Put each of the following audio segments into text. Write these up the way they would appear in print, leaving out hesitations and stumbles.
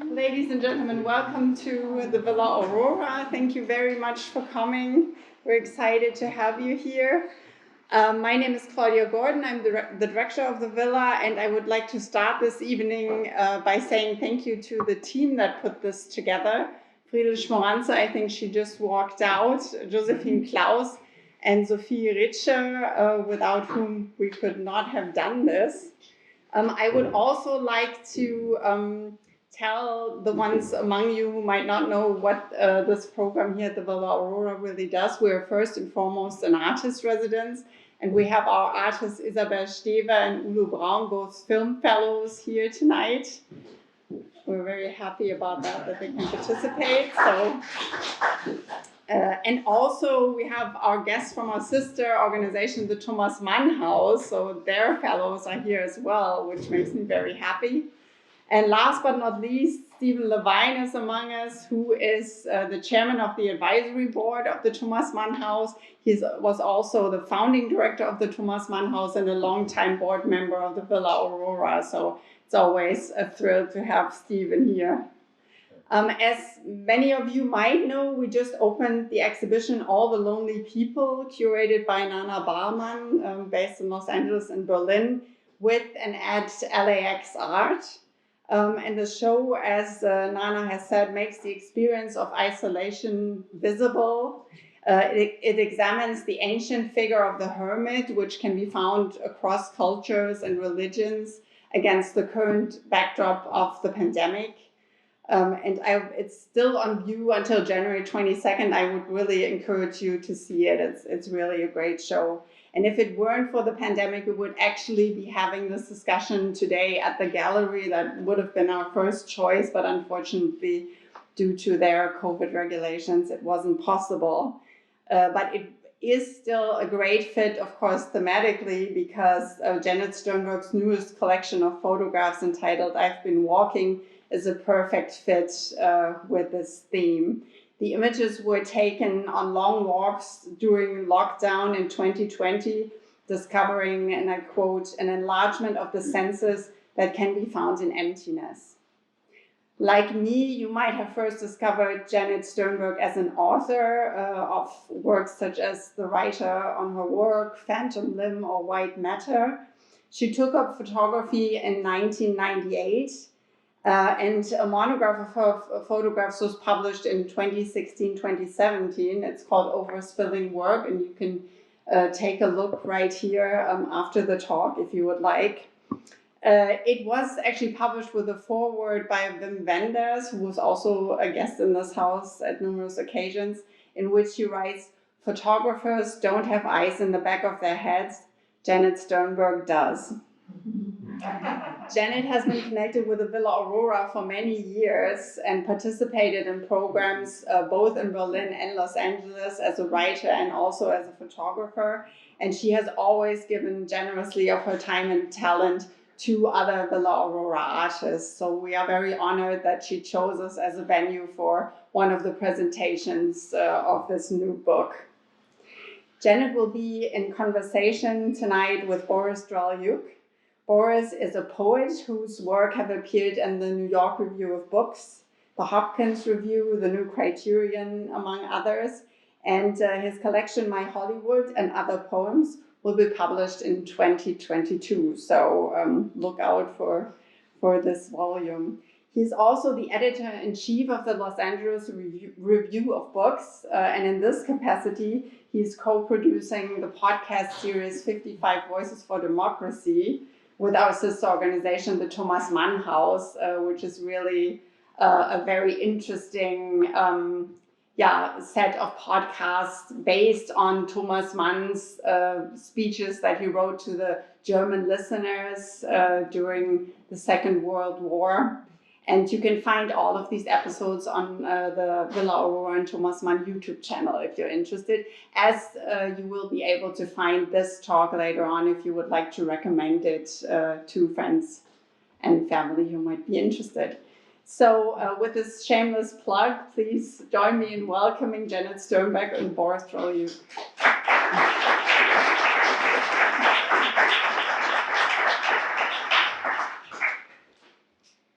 Ladies and gentlemen, welcome to the Villa Aurora. Thank you very much for coming. We're excited to have you here. My name is Claudia Gordon. I'm the director of the Villa, and I would like to start this evening by saying thank you to the team that put this together. Friedrich Moranze, I think she just walked out, Josephine Klaus, and Sophie Ritscher, without whom we could not have done this. I would also like to tell the ones among you who might not know what this program here at the Villa Aurora really does. We're first and foremost an artist residence, and we have our artists Isabel Stever and Udo Braun, both film fellows, here tonight. We're very happy about that they can participate. And also we have our guests from our sister organization, the Thomas Mann House. So their fellows are here as well, which makes me very happy. And last but not least, Stephen Levine is among us, who is the chairman of the advisory board of the Thomas Mann House. He was also the founding director of the Thomas Mann House and a longtime board member of the Villa Aurora. So it's always a thrill to have Stephen here. As many of you might know, we just opened the exhibition All the Lonely People, curated by Nana Barman, based in Los Angeles and Berlin, with and at LAX Art. And the show, as Nana has said, makes the experience of isolation visible. It examines the ancient figure of the hermit, which can be found across cultures and religions, against the current backdrop of the pandemic. It's still on view until January 22nd. I would really encourage you to see it. It's really a great show. And if it weren't for the pandemic, we would actually be having this discussion today at the gallery. That would have been our first choice, but unfortunately, due to their COVID regulations, it wasn't possible. But it is still a great fit, of course, thematically, because Janet Sternburg's newest collection of photographs entitled I've Been Walking is a perfect fit with this theme. The images were taken on long walks during lockdown in 2020, discovering, and I quote, an enlargement of the senses that can be found in emptiness. Like me, you might have first discovered Janet Sternburg as an author of works such as The Writer on Her Work, Phantom Limb, or White Matter. She took up photography in 1998. And a monograph of her photographs was published in 2016-2017. It's called Overspilling Work, and you can take a look right here after the talk if you would like. It was actually published with a foreword by Wim Wenders, who was also a guest in this house at numerous occasions, in which he writes, "Photographers don't have eyes in the back of their heads. Janet Sternburg does." Janet has been connected with the Villa Aurora for many years and participated in programs both in Berlin and Los Angeles as a writer and also as a photographer. And she has always given generously of her time and talent to other Villa Aurora artists. So we are very honored that she chose us as a venue for one of the presentations of this new book. Janet will be in conversation tonight with Boris Dralyuk. Boris is a poet whose work have appeared in the New York Review of Books, the Hopkins Review, the New Criterion, among others. And his collection, My Hollywood and Other Poems, will be published in 2022. So look out for this volume. He's also the editor-in-chief of the Los Angeles Review of Books. And in this capacity, he's co-producing the podcast series 55 Voices for Democracy, with our sister organization, the Thomas Mann House, which is really a very interesting set of podcasts based on Thomas Mann's speeches that he wrote to the German listeners during the Second World War. And you can find all of these episodes on the Villa Aurora and Thomas Mann YouTube channel if you're interested, as you will be able to find this talk later on if you would like to recommend it to friends and family who might be interested. So with this shameless plug, please join me in welcoming Janet Sternberg and Boris Dralyuk.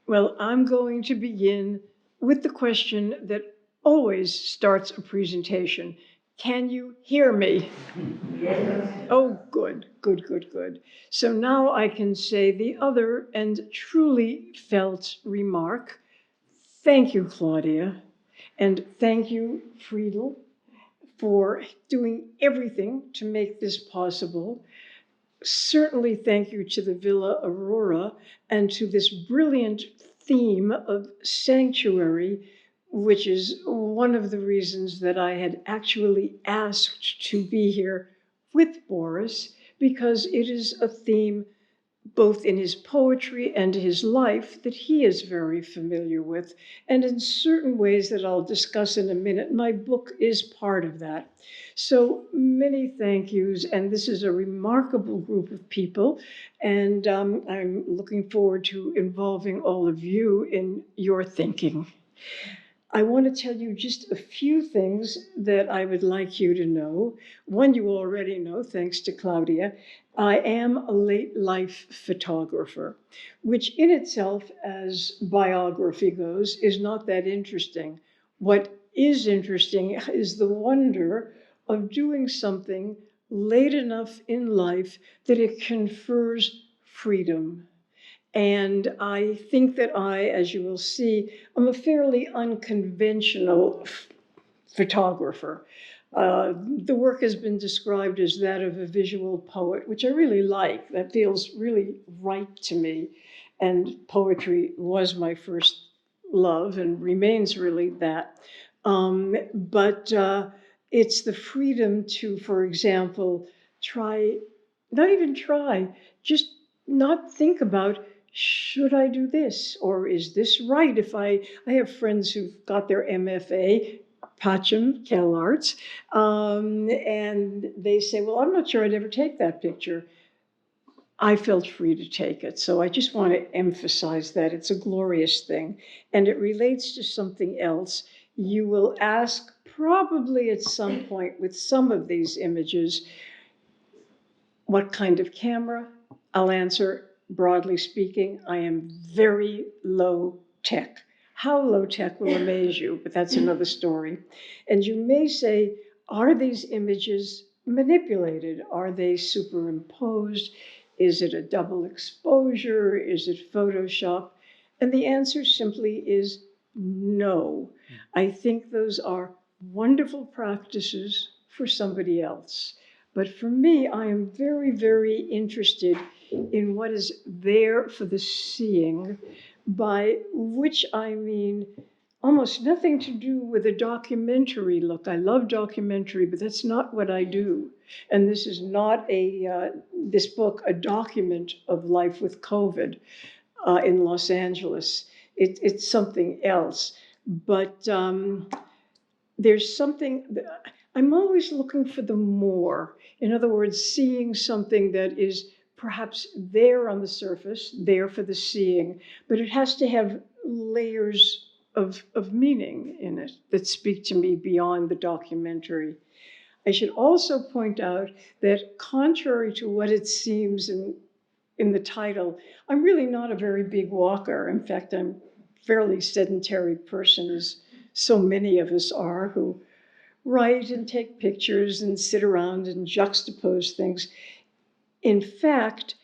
Well, I'm going to begin with the question that always starts a presentation. Can you hear me? Yes. Oh, good, good, good, good. So now I can say the other and truly felt remark. Thank you, Claudia, and thank you, Friedel, for doing everything to make this possible. Certainly thank you to the Villa Aurora and to this brilliant theme of sanctuary, which is one of the reasons that I had actually asked to be here with Boris, because it is a theme both in his poetry and his life that he is very familiar with. And in certain ways that I'll discuss in a minute, my book is part of that. So many thank yous, and this is a remarkable group of people, and I'm looking forward to involving all of you in your thinking. I want to tell you just a few things that I would like you to know. One you already know, thanks to Claudia. I am a late life photographer, which in itself, as biography goes, is not that interesting. What is interesting is the wonder of doing something late enough in life that it confers freedom. And I think that I, as you will see, I'm a fairly unconventional photographer. The work has been described as that of a visual poet, which I really like. That feels really right to me. And poetry was my first love and remains really that. But it's the freedom to, for example, not even try, just not think about, should I do this? Or is this right? If I have friends who've got their MFA, Pacham, Cal Arts, and they say, well, I'm not sure I'd ever take that picture. I felt free to take it. So I just want to emphasize that it's a glorious thing. And it relates to something else. You will ask probably at some point with some of these images, what kind of camera? I'll answer, broadly speaking, I am very low tech. How low tech will amaze you, but that's another story. And you may say, are these images manipulated? Are they superimposed? Is it a double exposure? Is it Photoshop? And the answer simply is no. I think those are wonderful practices for somebody else. But for me, I am very, very interested in what is there for the seeing, by which I mean almost nothing to do with a documentary look. I love documentary, but that's not what I do. And this is not this book, a document of life with COVID in Los Angeles. It's something else. But there's something, I'm always looking for the more. In other words, seeing something that is perhaps there on the surface, there for the seeing, but it has to have layers of meaning in it that speak to me beyond the documentary. I should also point out that contrary to what it seems in the title, I'm really not a very big walker. In fact, I'm a fairly sedentary person, as so many of us are, who write and take pictures and sit around and juxtapose things. In fact,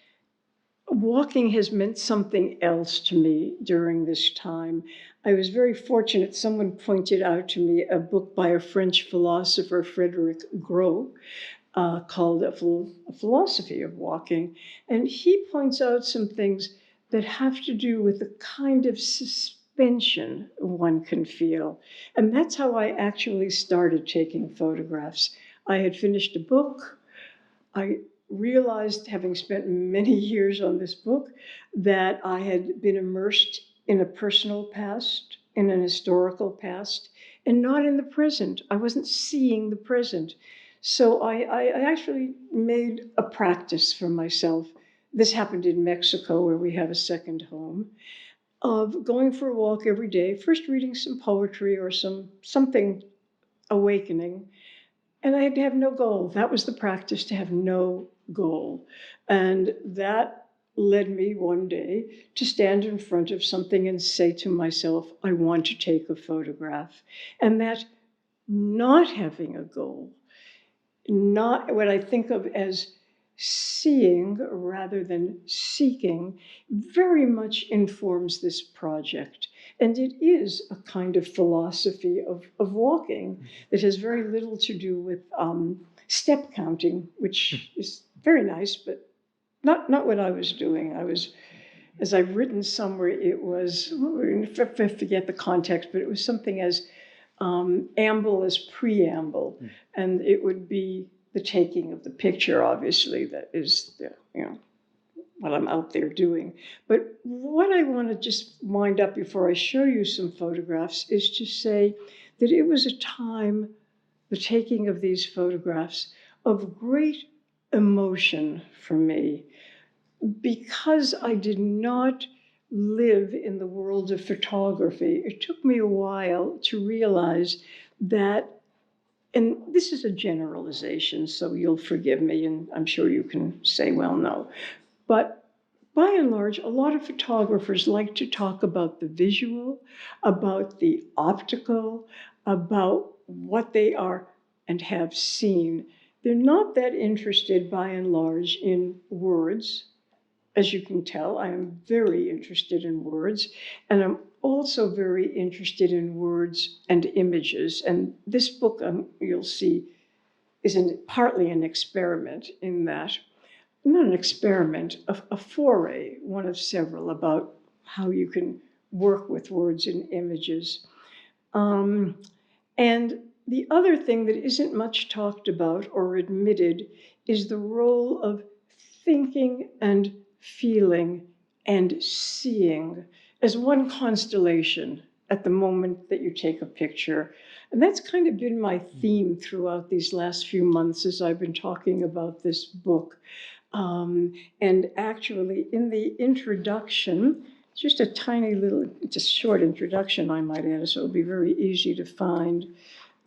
walking has meant something else to me during this time. I was very fortunate. Someone pointed out to me a book by a French philosopher, Frédéric Gros, called A Philosophy of Walking. And he points out some things that have to do with the kind of suspension one can feel. And that's how I actually started taking photographs. I had finished a book. I realized, having spent many years on this book, that I had been immersed in a personal past, in an historical past, and not in the present. I wasn't seeing the present. So I actually made a practice for myself. This happened in Mexico, where we have a second home, of going for a walk every day, first reading some poetry or something awakening. And I had to have no goal. That was the practice, to have no goal. And that led me one day to stand in front of something and say to myself, I want to take a photograph. And that not having a goal, not what I think of as seeing rather than seeking, very much informs this project. And it is a kind of philosophy of walking that has very little to do with step counting, which is very nice, but not what I was doing. I was, as I've written somewhere, it was, I forget the context, but it was something as amble as preamble. And it would be the taking of the picture, obviously, that is the, what I'm out there doing. But what I want to just wind up before I show you some photographs is to say that it was a time, the taking of these photographs, of great emotion for me, because I did not live in the world of photography. It took me a while to realize that, and this is a generalization, so you'll forgive me, and I'm sure you can say, well, no. But by and large, a lot of photographers like to talk about the visual, about the optical, about what they are and have seen. They're not that interested, by and large, in words. As you can tell, I am very interested in words, and I'm also very interested in words and images. And this book, you'll see, is partly an experiment in that. Not an experiment, a foray, one of several, about how you can work with words and images. And the other thing that isn't much talked about or admitted is the role of thinking and feeling and seeing as one constellation at the moment that you take a picture. And that's kind of been my theme throughout these last few months as I've been talking about this book. And actually, in the introduction, just a tiny little, it's a short introduction, I might add, so it'll be very easy to find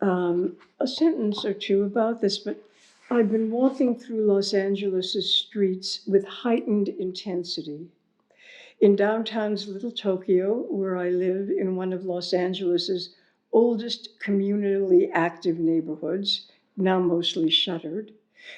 a sentence or two about this. But I've been walking through Los Angeles' streets with heightened intensity. In downtown's Little Tokyo, where I live in one of Los Angeles' oldest communally active neighborhoods, now mostly shuttered,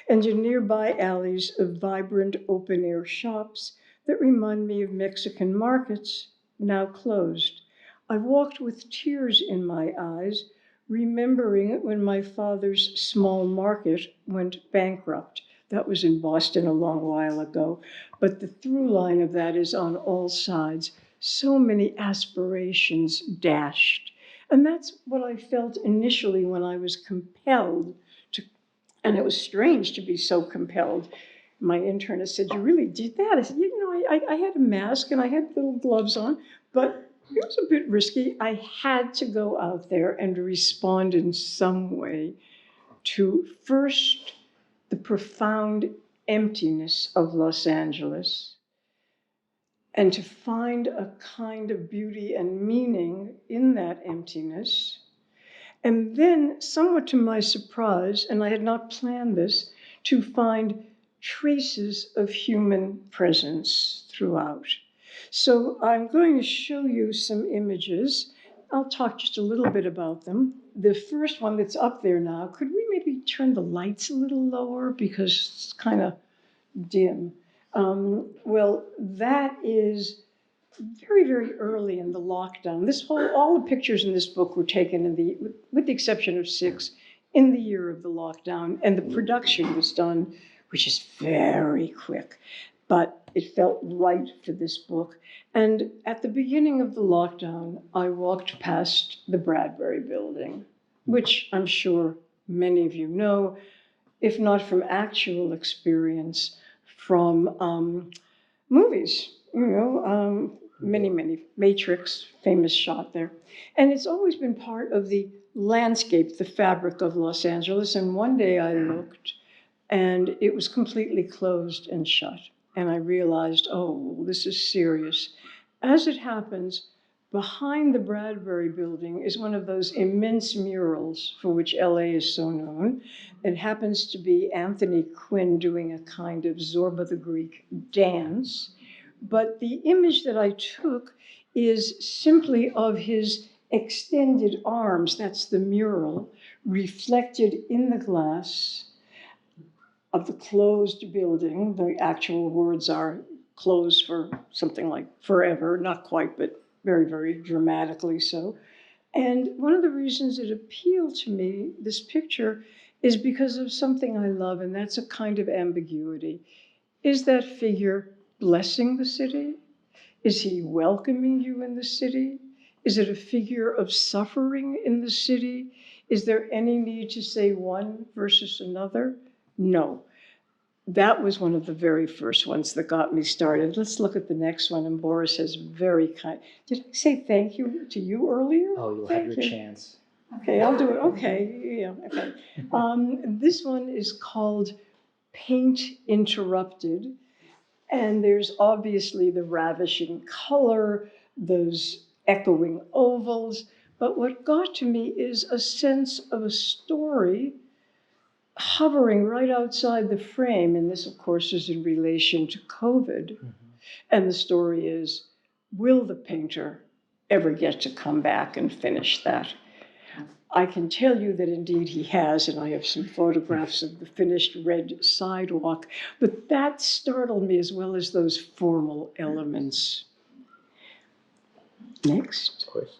and in nearby alleys of vibrant open-air shops that remind me of Mexican markets, now closed. I've walked with tears in my eyes, remembering when my father's small market went bankrupt. That was in Boston a long while ago. But the through line of that is on all sides. So many aspirations dashed. And that's what I felt initially when I was compelled to, and it was strange to be so compelled. My internist said, you really did that? I said, I had a mask and I had little gloves on, but it was a bit risky. I had to go out there and respond in some way to first the profound emptiness of Los Angeles, and to find a kind of beauty and meaning in that emptiness. And then, somewhat to my surprise, and I had not planned this, to find traces of human presence throughout. So I'm going to show you some images. I'll talk just a little bit about them. The first one that's up there now, could we maybe turn the lights a little lower because it's kind of dim? Well, that is very, very early in the lockdown. All the pictures in this book were taken with the exception of 6, in the year of the lockdown, and the production was done, which is very quick, but it felt right for this book. And at the beginning of the lockdown, I walked past the Bradbury Building, which I'm sure many of you know, if not from actual experience, from movies, many, Matrix, famous shot there. And it's always been part of the landscape, the fabric of Los Angeles. And one day I looked and it was completely closed and shut. And I realized, oh, this is serious. As it happens, behind the Bradbury Building is one of those immense murals for which LA is so known. It happens to be Anthony Quinn doing a kind of Zorba the Greek dance. But the image that I took is simply of his extended arms, that's the mural, reflected in the glass of the closed building. The actual words are closed for something like forever, not quite, but very, very dramatically so. And one of the reasons it appealed to me, this picture, is because of something I love, and that's a kind of ambiguity. Is that figure blessing the city? Is he welcoming you in the city? Is it a figure of suffering in the city? Is there any need to say one versus another? No. That was one of the very first ones that got me started. Let's look at the next one. And Boris has very kind. Did I say thank you to you earlier? Oh, you'll Thank have your you. chance. Okay, I'll do it. Okay, yeah, okay. This one is called Paint Interrupted. And there's obviously the ravishing color, those echoing ovals. But what got to me is a sense of a story hovering right outside the frame. And this, of course, is in relation to COVID. Mm-hmm. And the story is, will the painter ever get to come back and finish that? I can tell you that indeed he has, and I have some photographs of the finished red sidewalk, but that startled me as well as those formal elements. Next. Of course.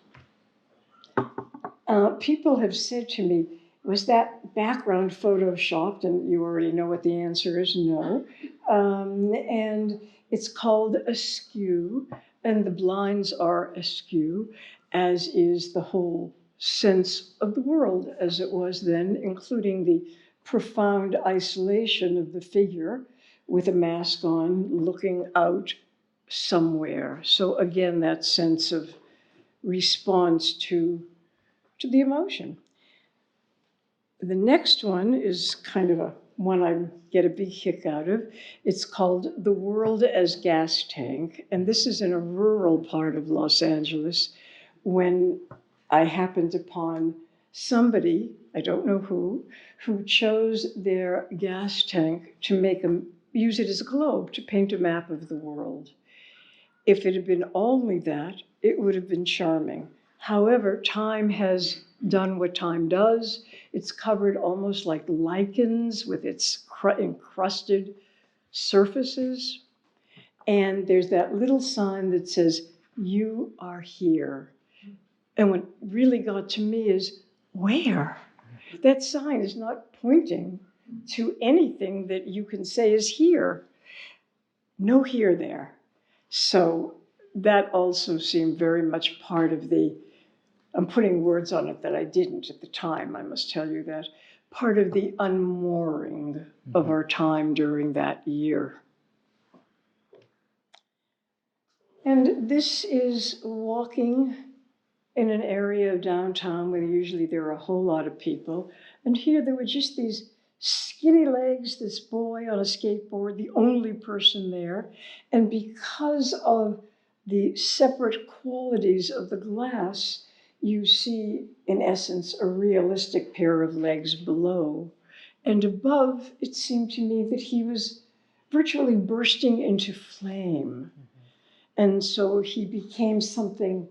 People have said to me, was that background photoshopped? And you already know what the answer is, no. And it's called Askew, and the blinds are askew, as is the whole sense of the world as it was then, including the profound isolation of the figure with a mask on, looking out somewhere. So again, that sense of response to the emotion. The next one is kind of a one I get a big kick out of. It's called The World as Gas Tank, and this is in a rural part of Los Angeles when I happened upon somebody, I don't know who chose their gas tank to use it as a globe, to paint a map of the world. If it had been only that, it would have been charming. However, time has done what time does. It's covered almost like lichens with its encrusted surfaces. And there's that little sign that says, "You are here." And what really got to me is, where? That sign is not pointing to anything that you can say is here. No here there. So that also seemed very much part of I'm putting words on it that I didn't at the time, I must tell you that, part of the unmooring of our time during that year. And this is walking in an area of downtown where usually there are a whole lot of people. And here there were just these skinny legs, this boy on a skateboard, the only person there. And because of the separate qualities of the glass, you see, in essence, a realistic pair of legs below. And above, it seemed to me that he was virtually bursting into flame. And so he became something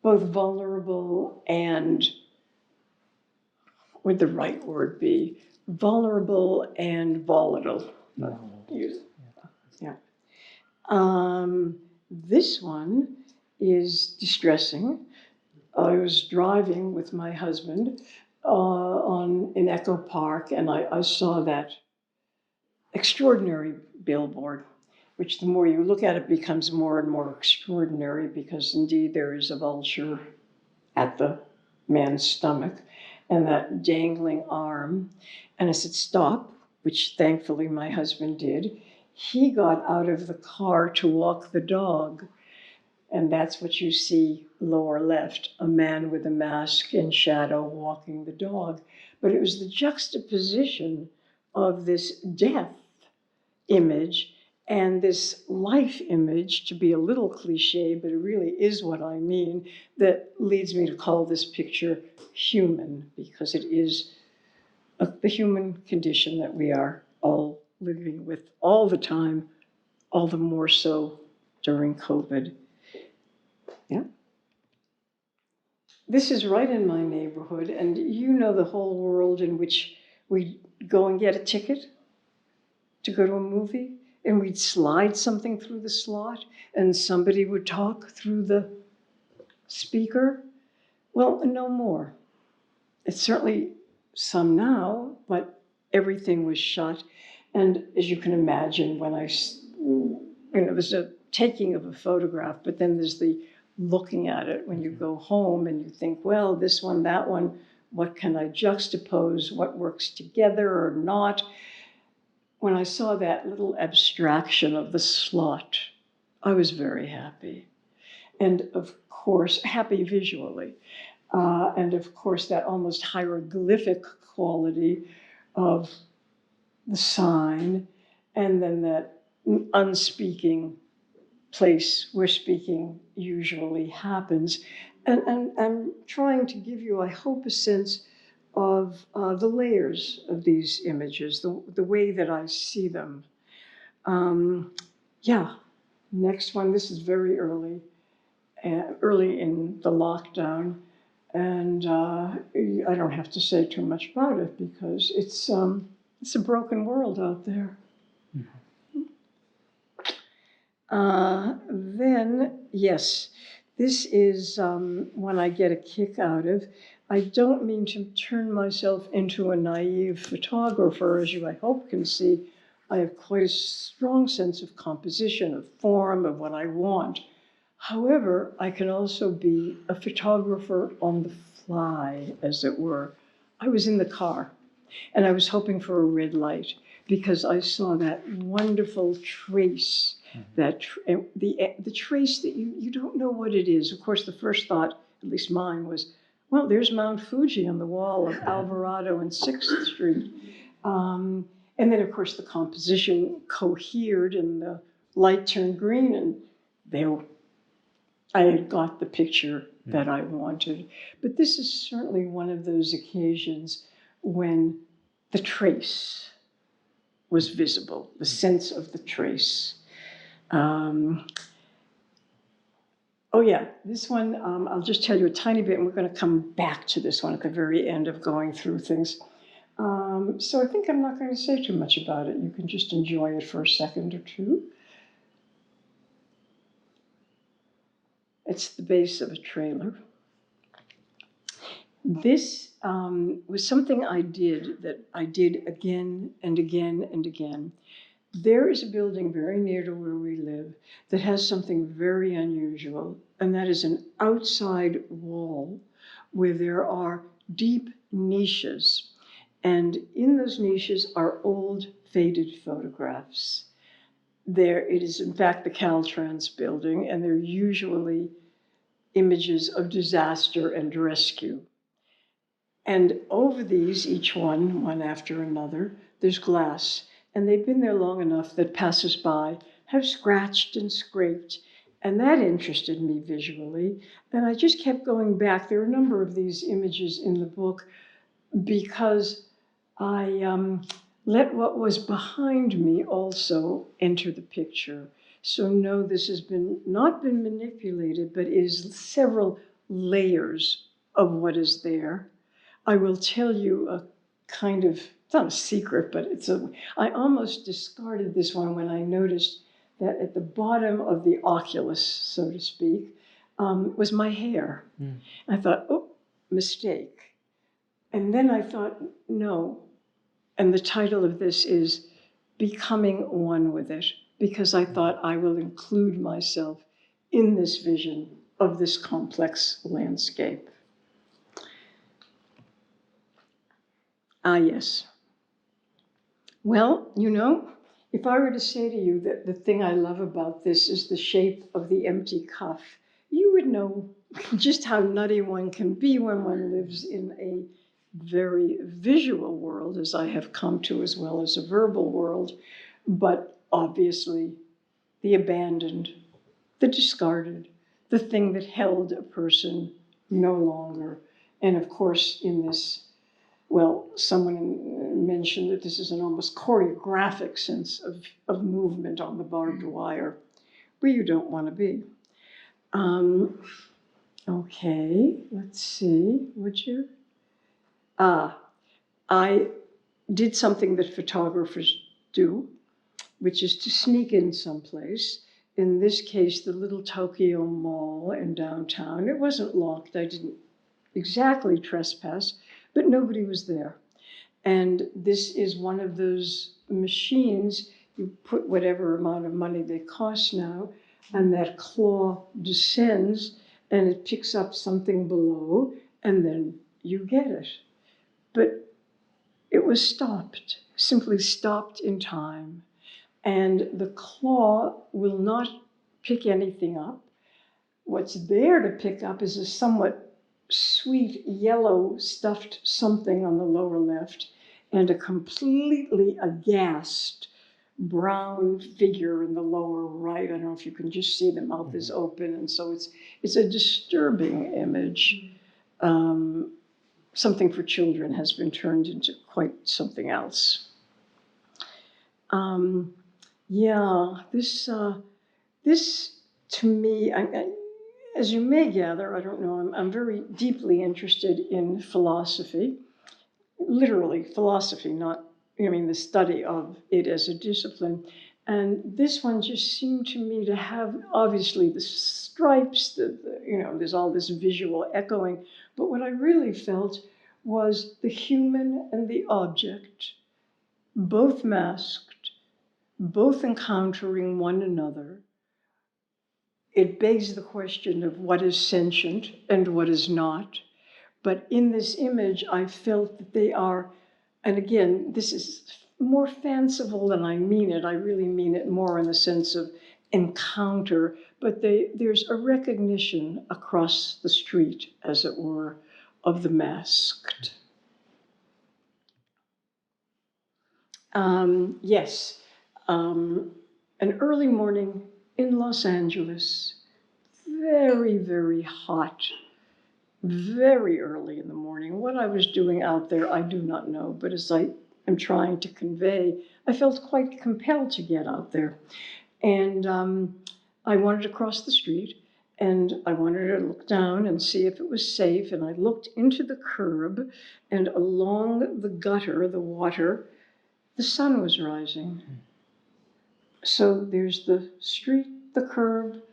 both vulnerable and, would the right word be, vulnerable and volatile. Yeah. This one is distressing. I was driving with my husband in Echo Park, and I saw that extraordinary billboard, which the more you look at it becomes more and more extraordinary, because indeed there is a vulture at the man's stomach and that dangling arm. And I said, "Stop," which thankfully my husband did. He got out of the car to walk the dog. And that's what you see lower left, a man with a mask in shadow walking the dog. But it was the juxtaposition of this death image and this life image, to be a little cliche, but it really is what I mean, that leads me to call this picture human, because it is the human condition that we are all living with all the time, all the more so during COVID. Yeah. This is right in my neighborhood, and you know the whole world in which we go and get a ticket to go to a movie, and we'd slide something through the slot, and somebody would talk through the speaker. Well, no more. It's certainly some now, but everything was shut. And as you can imagine, when there's a taking of a photograph, but then there's the looking at it when you go home and you think, well, this one, that one, what can I juxtapose? What works together or not? When I saw that little abstraction of the slot, I was very happy. And of course, happy visually. And of course, that almost hieroglyphic quality of the sign, and then that unspeaking place where speaking usually happens. And I'm trying to give you, I hope, a sense of the layers of these images, the way that I see them. Yeah, next one, this is very early in the lockdown. And I don't have to say too much about it because it's a broken world out there. Then, yes, this is one I get a kick out of. I don't mean to turn myself into a naive photographer, as you, I hope, can see. I have quite a strong sense of composition, of form, of what I want. However, I can also be a photographer on the fly, as it were. I was in the car, and I was hoping for a red light because I saw that wonderful trace, the trace that you don't know what it is. Of course, the first thought, at least mine, was, well, there's Mount Fuji on the wall of Alvarado and 6th Street. And then, of course, the composition cohered and the light turned green, and I had got the picture that I wanted. But this is certainly one of those occasions when the trace was visible, the sense of the trace. Oh yeah, this one, I'll just tell you a tiny bit, and we're going to come back to this one at the very end of going through things. So I think I'm not going to say too much about it. You can just enjoy it for a second or two. It's the base of a trailer. This was something I did again and again and again. There is a building very near to where we live that has something very unusual, and that is an outside wall where there are deep niches. And in those niches are old, faded photographs. It is, in fact, the Caltrans building, and they're usually images of disaster and rescue. And over these, each one after another, there's glass. And they've been there long enough that passers-by have scratched and scraped. And that interested me visually. And I just kept going back. There are a number of these images in the book because I let what was behind me also enter the picture. So no, this has not been manipulated, but is several layers of what is there. I will tell you a kind of, it's not a secret, but I almost discarded this one when I noticed that at the bottom of the oculus, so to speak, was my hair. I thought, oh, mistake. And then I thought, no. And the title of this is Becoming One with It, because I thought I will include myself in this vision of this complex landscape. Ah, yes. Well, if I were to say to you that the thing I love about this is the shape of the empty cuff, you would know just how nutty one can be when one lives in a very visual world, as I have come to, as well as a verbal world, but obviously the abandoned, the discarded, the thing that held a person no longer. And of course, in this, well, someone mentioned that this is an almost choreographic sense of movement on the barbed wire. where you don't want to be. Okay, let's see, would you? I did something that photographers do, which is to sneak in someplace. In this case, the little Tokyo Mall in downtown. It wasn't locked. I didn't exactly trespass, but nobody was there. And this is one of those machines, you put whatever amount of money they cost now, and that claw descends and it picks up something below, and then you get it. But it was stopped, simply stopped in time. And the claw will not pick anything up. What's there to pick up is a somewhat sweet yellow stuffed something on the lower left and a completely aghast brown figure in the lower right. I don't know if you can just see the mouth is open. And so it's a disturbing image. Something for children has been turned into quite something else. This to me, as you may gather, I don't know, I'm very deeply interested in philosophy, literally philosophy, not, the study of it as a discipline. And this one just seemed to me to have, obviously, the stripes, there's all this visual echoing, but what I really felt was the human and the object, both masked, both encountering one another. It begs the question of what is sentient and what is not. But in this image, I felt that they are, and again, this is more fanciful than I mean it. I really mean it more in the sense of encounter, but there's a recognition across the street, as it were, of the masked. An early morning in Los Angeles, very, very hot, very early in the morning. What I was doing out there, I do not know, but as I am trying to convey, I felt quite compelled to get out there. And I wanted to cross the street, and I wanted to look down and see if it was safe. And I looked into the curb, and along the gutter, the water, the sun was rising. So there's the street, the curb,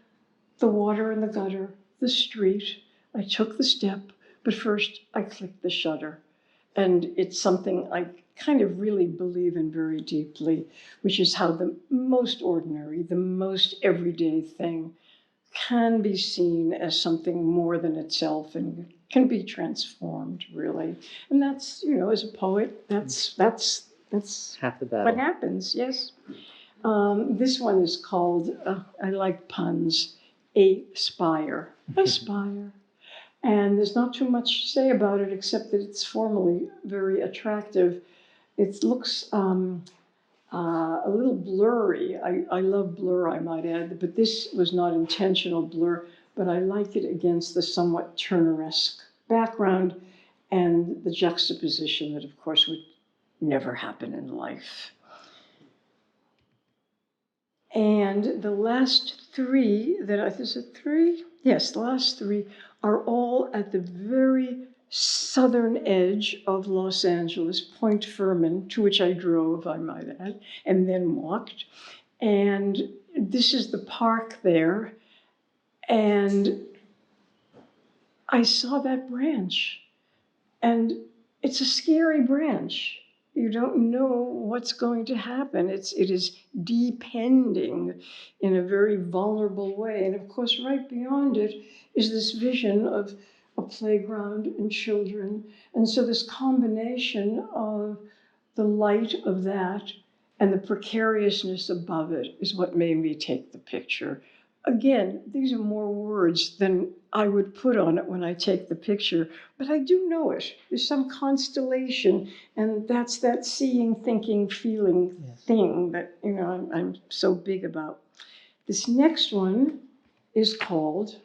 the water in the gutter, the street. I took the step, but first I clicked the shutter. And it's something I kind of really believe in very deeply, which is how the most ordinary, the most everyday thing can be seen as something more than itself and can be transformed, really. And that's, as a poet, that's half the battle. What happens, yes. This one is called, I like puns, A Spire. A Spire. And there's not too much to say about it except that it's formally very attractive. It looks a little blurry. I love blur, I might add, but this was not intentional blur, but I like it against the somewhat Turner-esque background and the juxtaposition that, of course, would never happen in life. And the last three is it three? Yes, the last three are all at the very southern edge of Los Angeles, Point Fermin, to which I drove, I might add, and then walked. And this is the park there. And I saw that branch. And it's a scary branch. You don't know what's going to happen. It is depending in a very vulnerable way. And of course, right beyond it is this vision of a playground and children. And so this combination of the light of that and the precariousness above it is what made me take the picture. Again, these are more words than I would put on it when I take the picture, but I do know it. There's some constellation, and that's that seeing, thinking, feeling thing that, I'm so big about. This next one is called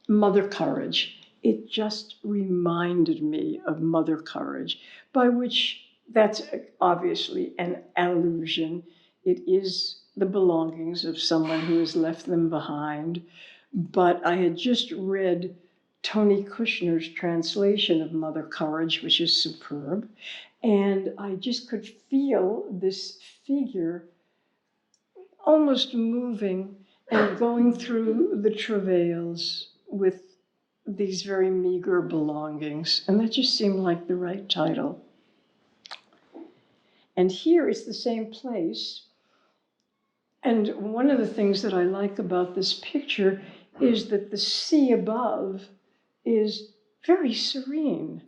Mother Courage. It just reminded me of Mother Courage, by which that's obviously an allusion. It is the belongings of someone who has left them behind. But I had just read Tony Kushner's translation of Mother Courage, which is superb. And I just could feel this figure almost moving and going through the travails with these very meager belongings. And that just seemed like the right title. And here is the same place. And one of the things that I like about this picture is that the sea above is very serene.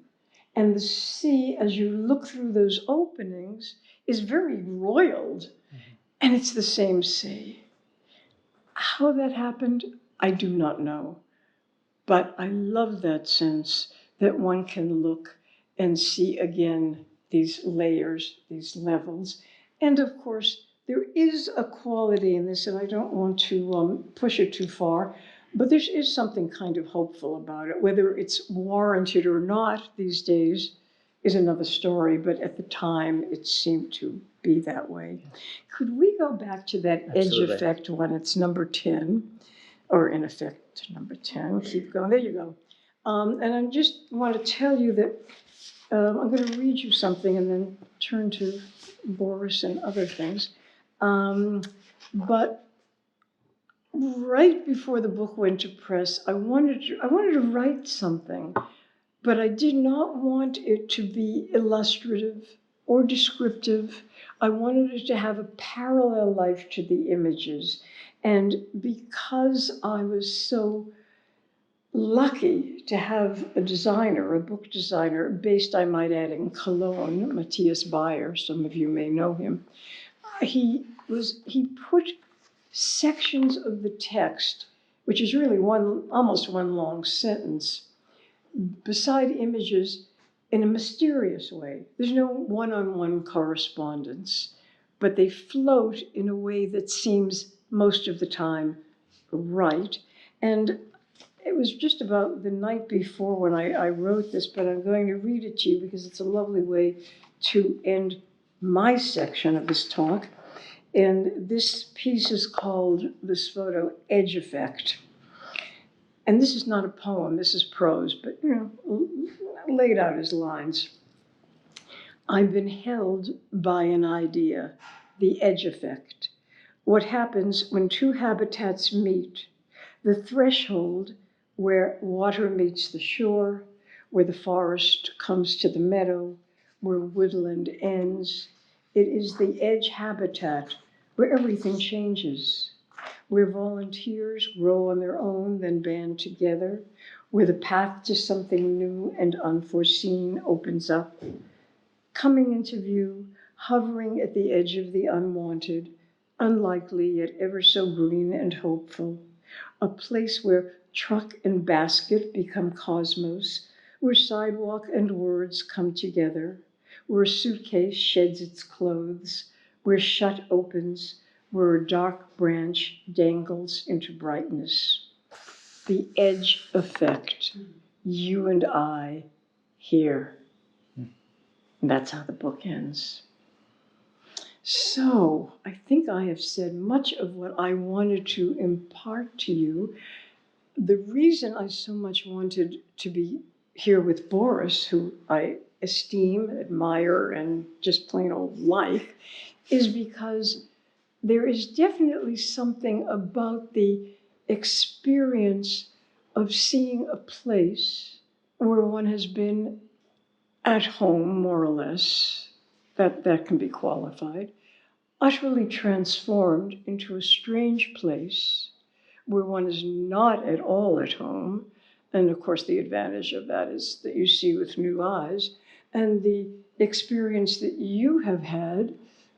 And the sea, as you look through those openings, is very roiled. And it's the same sea. How that happened, I do not know. But I love that sense that one can look and see again these layers, these levels. And of course, there is a quality in this, and I don't want to push it too far, but there is something kind of hopeful about it. Whether it's warranted or not these days is another story, but at the time it seemed to be that way. Could we go back to that Absolutely. edge effect one? It's number 10, or in effect, number 10. Keep going. There you go. And I just want to tell you that I'm going to read you something and then turn to Boris and other things. But right before the book went to press, I wanted to write something, but I did not want it to be illustrative or descriptive. I wanted it to have a parallel life to the images. And because I was so lucky to have a designer, a book designer, based, I might add, in Cologne, Matthias Bayer, some of you may know him, he put sections of the text, which is really almost one long sentence, beside images in a mysterious way. There's no one-on-one correspondence, but they float in a way that seems most of the time right. And it was just about the night before when I wrote this, but I'm going to read it to you because it's a lovely way to end my section of this talk. And this piece is called, this photo, Edge Effect. And this is not a poem, this is prose, but laid out as lines. I've been held by an idea, the edge effect. What happens when two habitats meet, the threshold where water meets the shore, where the forest comes to the meadow, where woodland ends. It is the edge habitat where everything changes, where volunteers grow on their own, then band together, where the path to something new and unforeseen opens up, coming into view, hovering at the edge of the unwanted, unlikely yet ever so green and hopeful, a place where truck and basket become cosmos, where sidewalk and words come together, where a suitcase sheds its clothes, where shut opens, where a dark branch dangles into brightness. The edge effect, you and I here. And that's how the book ends. So I think I have said much of what I wanted to impart to you. The reason I so much wanted to be here with Boris, who I esteem, admire, and just plain old like, is because there is definitely something about the experience of seeing a place where one has been at home, more or less, that can be qualified, utterly transformed into a strange place where one is not at all at home. And of course, the advantage of that is that you see with new eyes. And the experience that you have had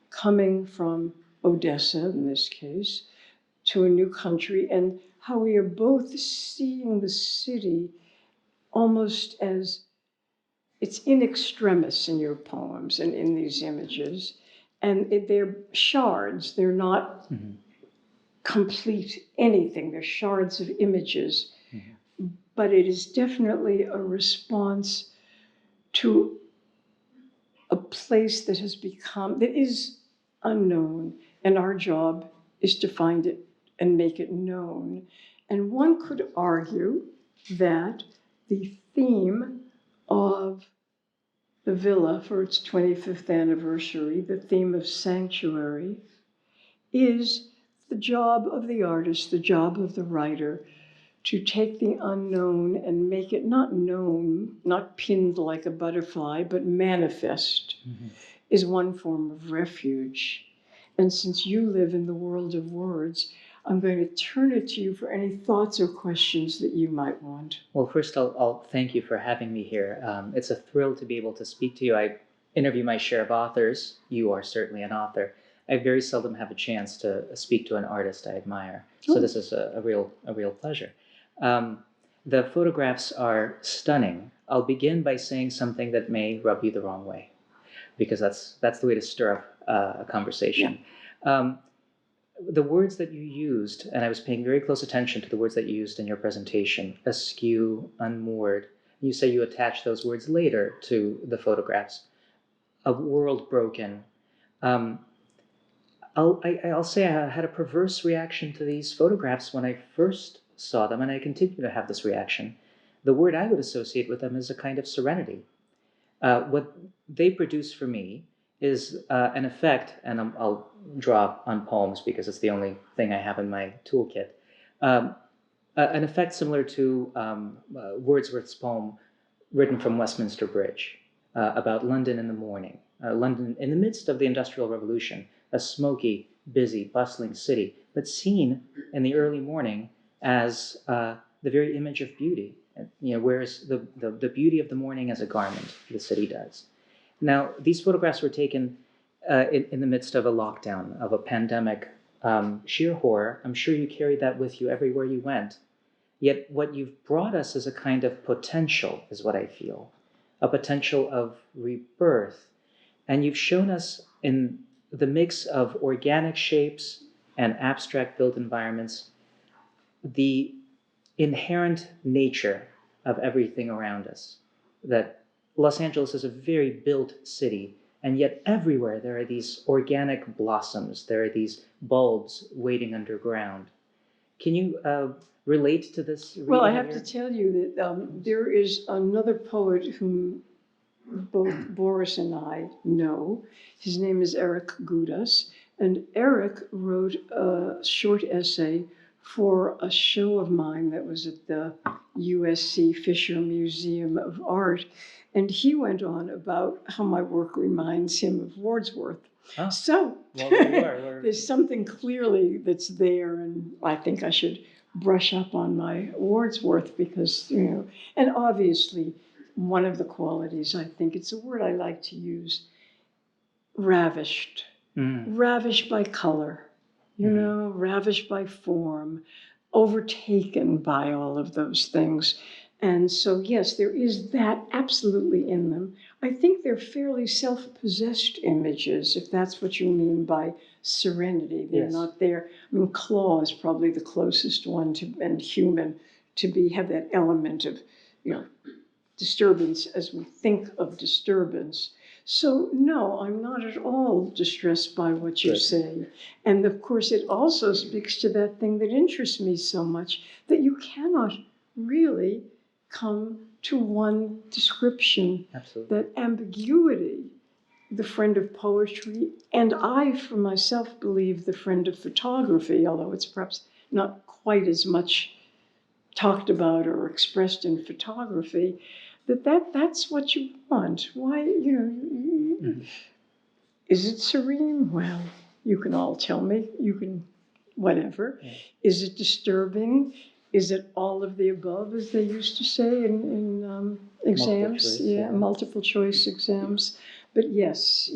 coming from Odessa, in this case, to a new country, and how we are both seeing the city almost as it's in extremis in your poems and in these images. And they're shards, they're not complete anything, they're shards of images. But it is definitely a response to a place that has become, that is unknown. And our job is to find it and make it known. And one could argue that the theme of the villa for its 25th anniversary, the theme of sanctuary, is the job of the artist, the job of the writer, to take the unknown and make it not known, not pinned like a butterfly, but manifest, is one form of refuge. And since you live in the world of words, I'm going to turn it to you for any thoughts or questions that you might want. Well, first, I'll thank you for having me here. It's a thrill to be able to speak to you. I interview my share of authors. You are certainly an author. I very seldom have a chance to speak to an artist I admire. So this is a real pleasure. The photographs are stunning. I'll begin by saying something that may rub you the wrong way, because that's the way to stir up a conversation. Yeah. The words that you used, and I was paying very close attention to the words that you used in your presentation, askew, unmoored. You say you attach those words later to the photographs. A world broken. I'll say I had a perverse reaction to these photographs when I first saw them, and I continue to have this reaction. The word I would associate with them is a kind of serenity. What they produce for me is an effect, and I'll draw on poems because it's the only thing I have in my toolkit, an effect similar to Wordsworth's poem written from Westminster Bridge about London in the morning, London in the midst of the Industrial Revolution, a smoky, busy, bustling city, but seen in the early morning as the very image of beauty. Wears the beauty of the morning as a garment, the city does. Now, these photographs were taken in the midst of a lockdown, of a pandemic, sheer horror. I'm sure you carried that with you everywhere you went. Yet what you've brought us is a kind of potential, is what I feel, a potential of rebirth. And you've shown us in the mix of organic shapes and abstract built environments, the inherent nature of everything around us, that Los Angeles is a very built city, and yet everywhere there are these organic blossoms, there are these bulbs waiting underground. Can you relate to this? Well, I have to tell you that there is another poet whom both Boris and I know. His name is Eric Goudas, and Eric wrote a short essay for a show of mine that was at the USC Fisher Museum of Art. And he went on about how my work reminds him of Wordsworth. Oh, so well, there's something clearly that's there, and I think I should brush up on my Wordsworth because, and obviously one of the qualities, I think it's a word I like to use, ravished. Ravished by color, ravished by form, overtaken by all of those things. And so, yes, there is that absolutely in them. I think they're fairly self-possessed images, if that's what you mean by serenity. They're not there. I mean, Claw is probably the closest one to, and human, to have that element of, disturbance as we think of disturbance. So, no, I'm not at all distressed by what you say. And of course, it also speaks to that thing that interests me so much, that you cannot really come to one description. Absolutely. That ambiguity, the friend of poetry, and I, for myself, believe the friend of photography, although it's perhaps not quite as much talked about or expressed in photography, that's what you want. Why, Is it serene? Well, you can all tell me. You can, whatever. Yeah. Is it disturbing? Is it all of the above, as they used to say in exams? Multiple choice exams. But yes.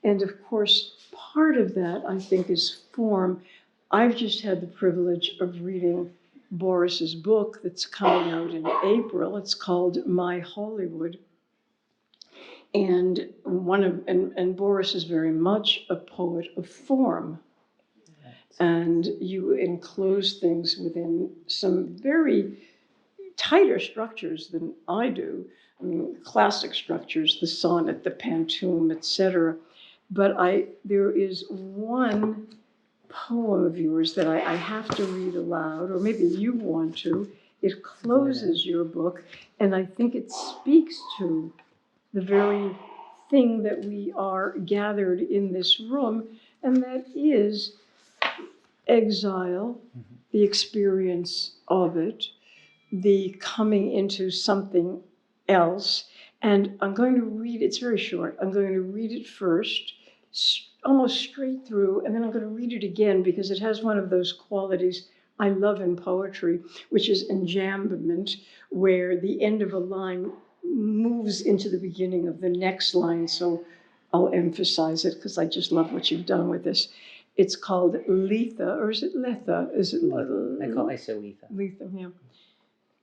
And of course, part of that, I think, is form. I've just had the privilege of reading Boris's book that's coming out in April. It's called My Hollywood. And and Boris is very much a poet of form. And you enclose things within some very tighter structures than I do. I mean, classic structures, the sonnet, the pantoum, etc. But there is one poem of yours that I have to read aloud, or maybe you want to. It closes your book, and I think it speaks to the very thing that we are gathered in this room, and that is exile, the experience of it, the coming into something else. And I'm going to read, it's very short, I'm going to read it first, almost straight through, and then I'm going to read it again because it has one of those qualities I love in poetry, which is enjambment, where the end of a line moves into the beginning of the next line. So I'll emphasize it because I just love what you've done with this. It's called Letha, or is it Letha? Is it I say Letha. Letha, yeah.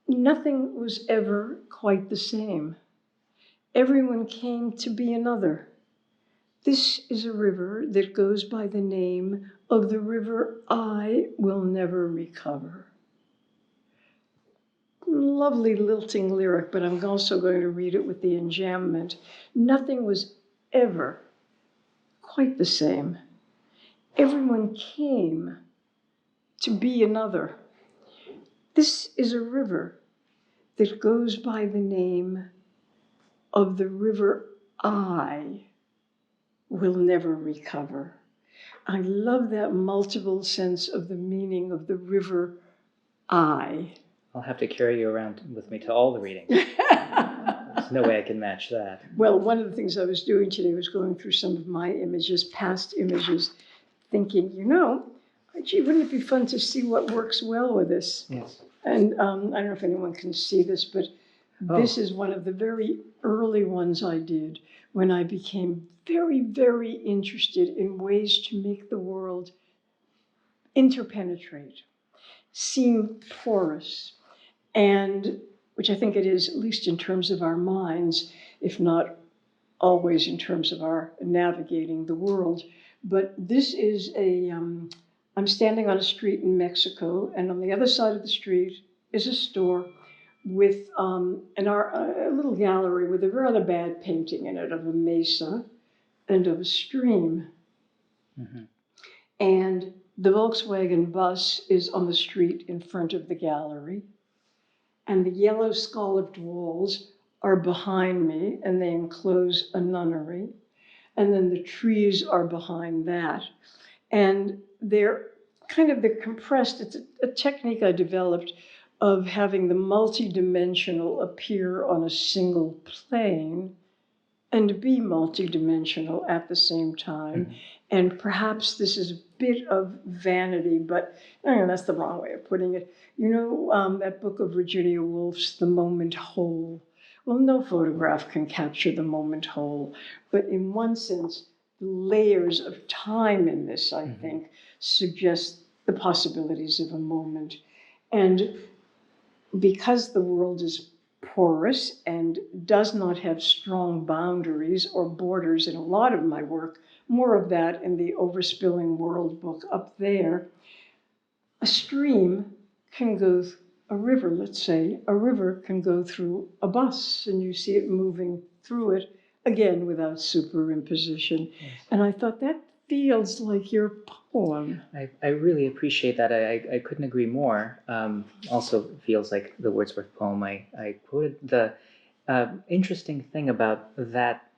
Nothing was ever quite the same. Everyone came to be another. This is a river that goes by the name of the river I will never recover. Lovely lilting lyric, but I'm also going to read it with the enjambment. Nothing was ever quite the same. Everyone came to be another. This is a river that goes by the name of the river I will never recover. I love that multiple sense of the meaning of the river I. I'll have to carry you around with me to all the readings. There's no way I can match that. Well, one of the things I was doing today was going through some of my images, past images, thinking, gee, wouldn't it be fun to see what works well with this? Yes. And I don't know if anyone can see this, but this is one of the very early ones I did when I became very, very interested in ways to make the world interpenetrate, seem porous, and which I think it is, at least in terms of our minds, if not always in terms of our navigating the world. But this is I'm standing on a street in Mexico, and on the other side of the street is a store with a little gallery with a rather bad painting in it of a mesa and of a stream. Mm-hmm. And the Volkswagen bus is on the street in front of the gallery, and the yellow scalloped walls are behind me, and they enclose a nunnery, and then the trees are behind that. And they're compressed. It's a technique I developed of having the multidimensional appear on a single plane and be multidimensional at the same time. Mm-hmm. And perhaps this is a bit of vanity, but that's the wrong way of putting it. That book of Virginia Woolf's, The Moment Whole. Well, no photograph can capture the moment whole, but in one sense, the layers of time in this, I think, suggest the possibilities of a moment. And because the world is porous and does not have strong boundaries or borders in a lot of my work, more of that in the Overspilling World book up there, a stream can go, a river, let's say, a river can go through a bus, and you see it moving through it, again, without superimposition. Yes. And I thought that feels like your poem. I really appreciate that. I couldn't agree more. Also feels like the Wordsworth poem I quoted. The interesting thing about that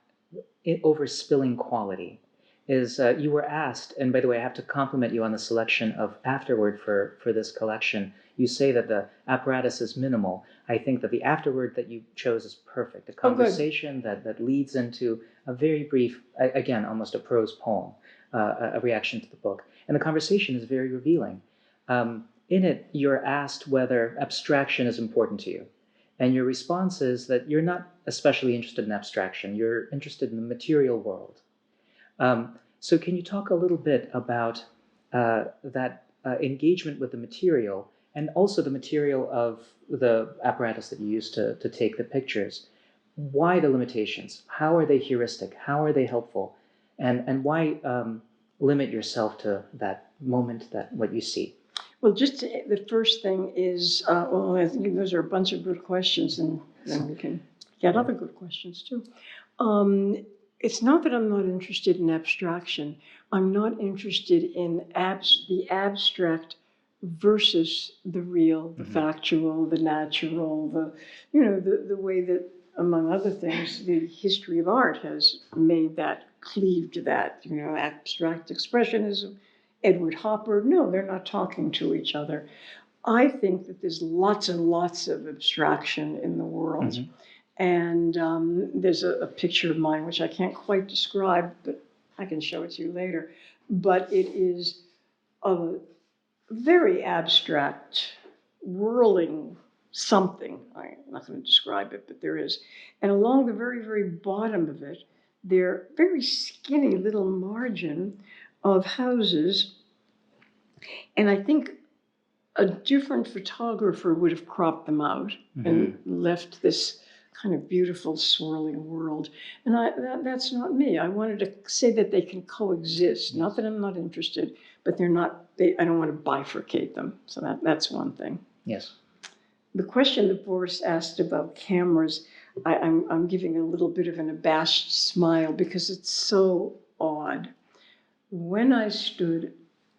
overspilling quality is you were asked, and by the way, I have to compliment you on the selection of afterword for this collection. You say that the apparatus is minimal. I think that the afterword that you chose is perfect. A conversation that leads into a very brief, again, almost a prose poem, a reaction to the book. And the conversation is very revealing. In it, you're asked whether abstraction is important to you. And your response is that you're not especially interested in abstraction. You're interested in the material world. So can you talk a little bit about that engagement with the material, and also the material of the apparatus that you use to take the pictures? Why the limitations? How are they heuristic? How are they helpful? And why limit yourself to that moment, that what you see? Well, the first thing is, I think those are a bunch of good questions, and then we can get other good questions too. it's not that I'm not interested in abstraction. I'm not interested in the abstract versus the real, the factual, the natural, the way that, among other things, the history of art has made that, cleaved that, abstract expressionism, Edward Hopper. No, they're not talking to each other. I think that there's lots and lots of abstraction in the world. And there's a picture of mine, which I can't quite describe, but I can show it to you later. But it is a very abstract, whirling something. I'm not going to describe it, but there is. And along the very, very bottom of it, they're very skinny little margin of houses. And I think a different photographer would have cropped them out and left this kind of beautiful swirling world. And that's not me. I wanted to say that they can coexist. Not that I'm not interested, but they're not, I don't want to bifurcate them. So that's one thing. Yes. The question that Boris asked about cameras, I'm giving a little bit of an abashed smile because it's so odd. When I stood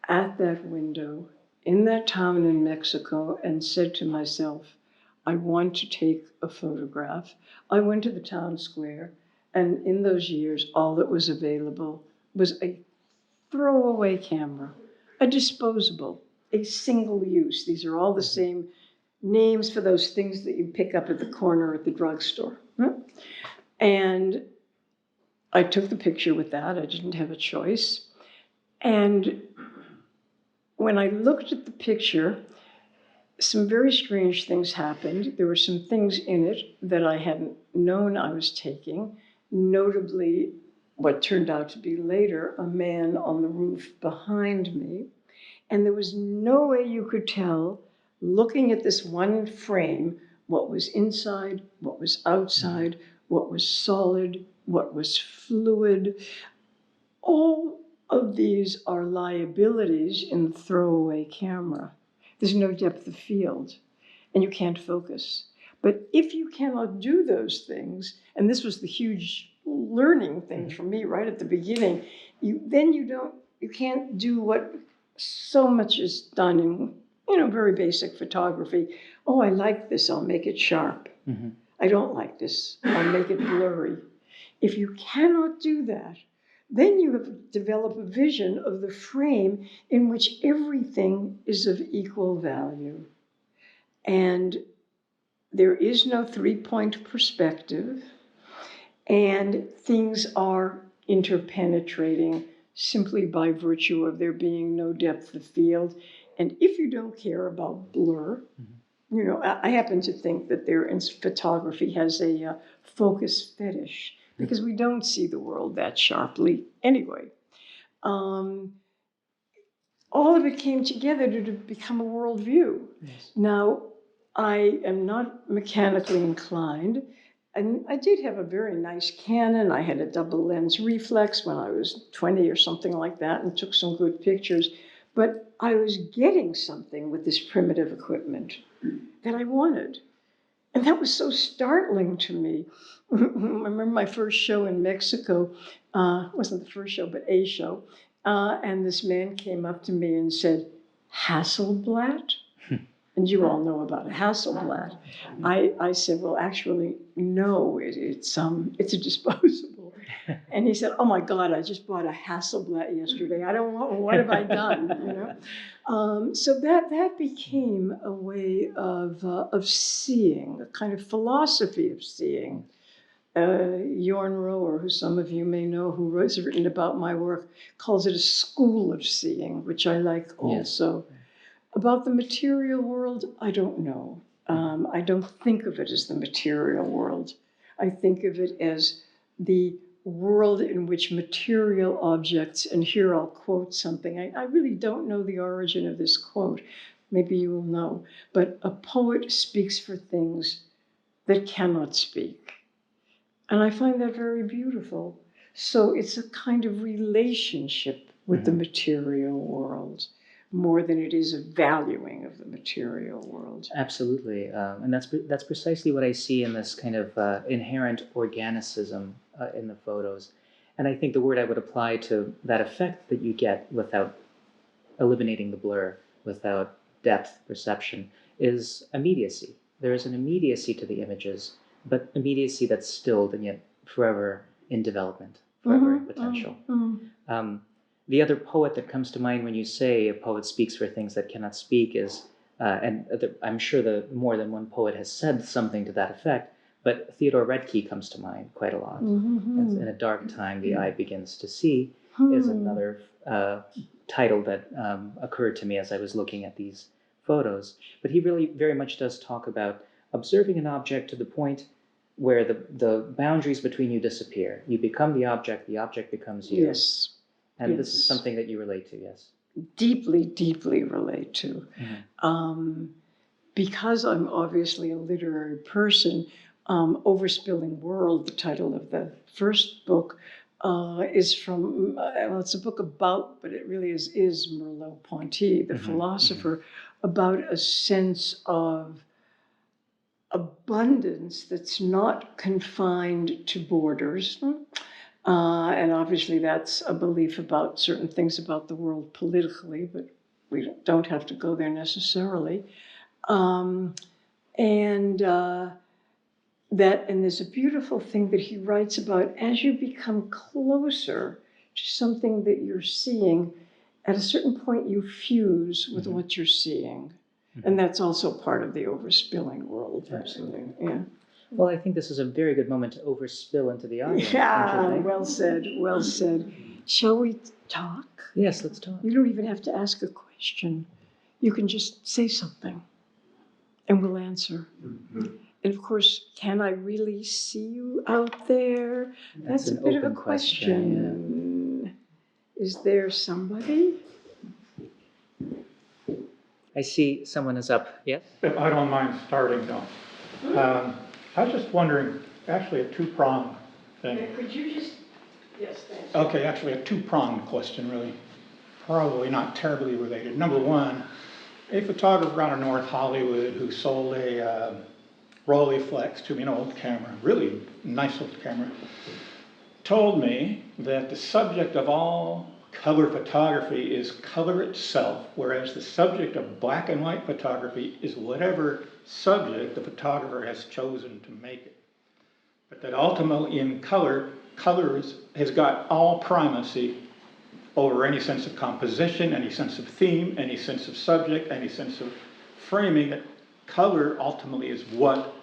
at that window in that town in Mexico and said to myself, I want to take a photograph, I went to the town square, and in those years, all that was available was a throwaway camera, a disposable, a single use. These are all the same names for those things that you pick up at the corner at the drugstore. And I took the picture with that. I didn't have a choice. And when I looked at the picture, some very strange things happened. There were some things in it that I hadn't known I was taking, notably what turned out to be later a man on the roof behind me. And there was no way you could tell, looking at this one frame, what was inside, what was outside, what was solid, what was fluid. All of these are liabilities in the throwaway camera. There's no depth of field, and you can't focus. But if you cannot do those things, and this was the huge learning thing for me right at the beginning, you can't do what so much is done in very basic photography. Oh, I like this, I'll make it sharp. I don't like this, I'll make it blurry. If you cannot do that, then you have developed a vision of the frame in which everything is of equal value. And there is no three-point perspective, and things are interpenetrating simply by virtue of there being no depth of field. And if you don't care about blur, I happen to think that photography has a focus fetish, because we don't see the world that sharply anyway. All of it came together to become a worldview. Yes. Now, I am not mechanically inclined, and I did have a very nice Canon. I had a double lens reflex when I was 20 or something like that, and took some good pictures. But I was getting something with this primitive equipment that I wanted. And that was so startling to me. I remember my first show in Mexico, wasn't the first show, but a show, and this man came up to me and said, Hasselblad? And you all know about a Hasselblad. I said, well, actually, no, it's a disposable. And he said, oh my God, I just bought a Hasselblad yesterday. What have I done? So that became a way of seeing, a kind of philosophy of seeing. Jorn Rower, who some of you may know, who has written about my work, calls it a school of seeing, which I like also. Yes. About the material world, I don't know. I don't think of it as the material world. I think of it as the world in which material objects, and here I'll quote something. I really don't know the origin of this quote. Maybe you will know. But a poet speaks for things that cannot speak. And I find that very beautiful. So it's a kind of relationship with the material world, more than it is a valuing of the material world. Absolutely. And that's precisely what I see in this kind of inherent organicism in the photos. And I think the word I would apply to that effect that you get without eliminating the blur, without depth perception, is immediacy. There is an immediacy to the images, but immediacy that's stilled and yet forever in development, forever in potential. The other poet that comes to mind when you say a poet speaks for things that cannot speak is, I'm sure that more than one poet has said something to that effect, but Theodore Redke comes to mind quite a lot. In a dark time, the eye begins to see is another title that occurred to me as I was looking at these photos. But he really very much does talk about observing an object to the point where the boundaries between you disappear. You become the object becomes you. Yes. And yes. This is something that you relate to, yes? Deeply, deeply relate to. Because I'm obviously a literary person, Overspilling World, the title of the first book, is from, well, it's a book about, but it really is Merleau-Ponty, the philosopher, about a sense of abundance that's not confined to borders. And obviously that's a belief about certain things about the world politically, but we don't have to go there necessarily. And there's a beautiful thing that he writes about as you become closer to something that you're seeing, at a certain point you fuse with what you're seeing. And that's also part of the overspilling world. Absolutely. Yeah. Well, I think this is a very good moment to overspill into the audience. Yeah, well said, well said. Shall we talk? Yes, let's talk. You don't even have to ask a question. You can just say something, and we'll answer. And of course, can I really see you out there? That's a bit of a question. Yeah. Is there somebody? I see someone is up. Yes? If I don't mind starting, though. I was just wondering, actually a two-pronged thing. Could you just, yes, thanks. Okay, actually a two-pronged question, really. Probably not terribly related. Number one, a photographer out of North Hollywood who sold a Rolleiflex to me, an old camera, really nice old camera, told me that the subject of all color photography is color itself, whereas the subject of black and white photography is whatever subject the photographer has chosen to make it. But that ultimately in colors has got all primacy over any sense of composition, any sense of theme, any sense of subject, any sense of framing. That color ultimately is what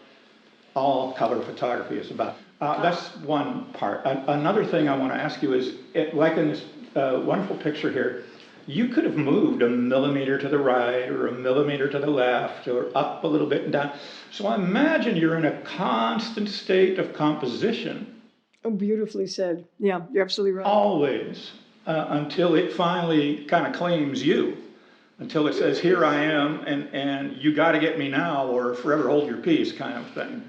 all color photography is about. That's one part. Another thing I want to ask you is, like in this wonderful picture here, you could have moved a millimeter to the right or a millimeter to the left or up a little bit and down. So I imagine you're in a constant state of composition. Oh, beautifully said. Yeah, you're absolutely right. Always, until it finally kind of claims you, until it says, here I am, and you got to get me now or forever hold your peace kind of thing.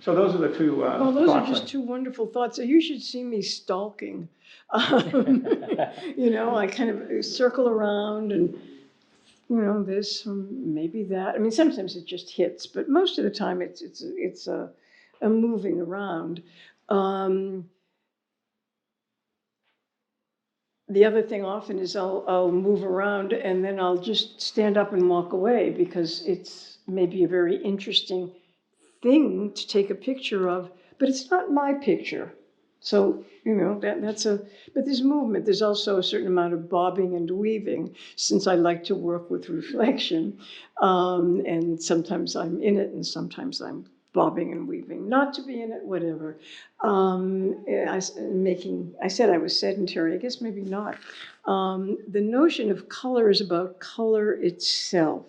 So those are the two well, those thoughts. are just two wonderful thoughts. So you should see me stalking. You know, I kind of circle around and, you know, this, maybe that. I mean, sometimes it just hits, but most of the time it's a moving around. The other thing often is I'll move around and then I'll just stand up and walk away because it's maybe a very interesting thing to take a picture of, but it's not my picture. So, you know, but there's movement. There's also a certain amount of bobbing and weaving, since I like to work with reflection. And sometimes I'm in it and sometimes I'm bobbing and weaving. Not to be in it, whatever. I said I was sedentary. I guess maybe not. The notion of color is about color itself.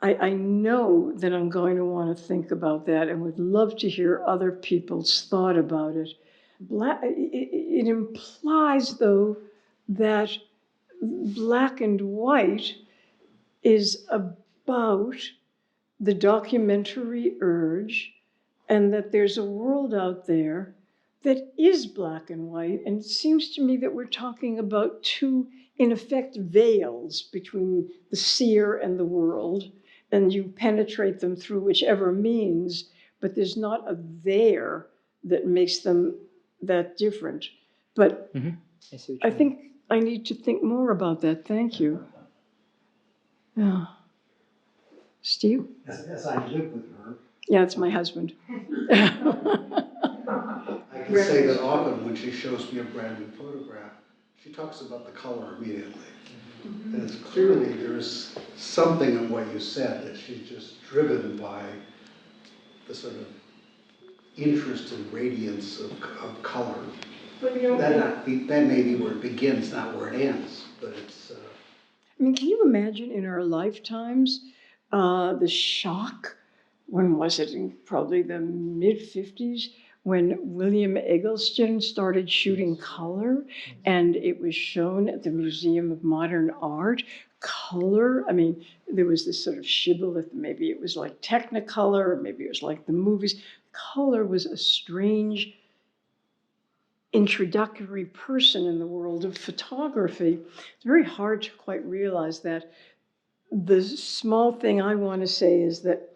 I know that I'm going to want to think about that and would love to hear other people's thought about it. It implies, though, that black and white is about the documentary urge and that there's a world out there that is black and white. And it seems to me that we're talking about two, in effect, veils between the seer and the world. And you penetrate them through whichever means, but there's not a there that makes them that different. But I see what I you mean. think I need to think more about that. Thank you. Yeah. Steve? As I live with her, Yeah, it's my husband. I can say that often when she shows me a brand new photograph, she talks about the color immediately. And it's clearly there's something in what you said that she's just driven by the sort of interest and radiance of color. That may be where it begins, not where it ends, but it's... I mean, can you imagine in our lifetimes the shock? When was it? In probably the mid-50s, when William Eggleston started shooting color, and it was shown at the Museum of Modern Art. Color, I mean, there was this sort of shibboleth, maybe it was like Technicolor, or maybe it was like the movies. Color was a strange introductory person in the world of photography. It's very hard to quite realize that. The small thing I want to say is that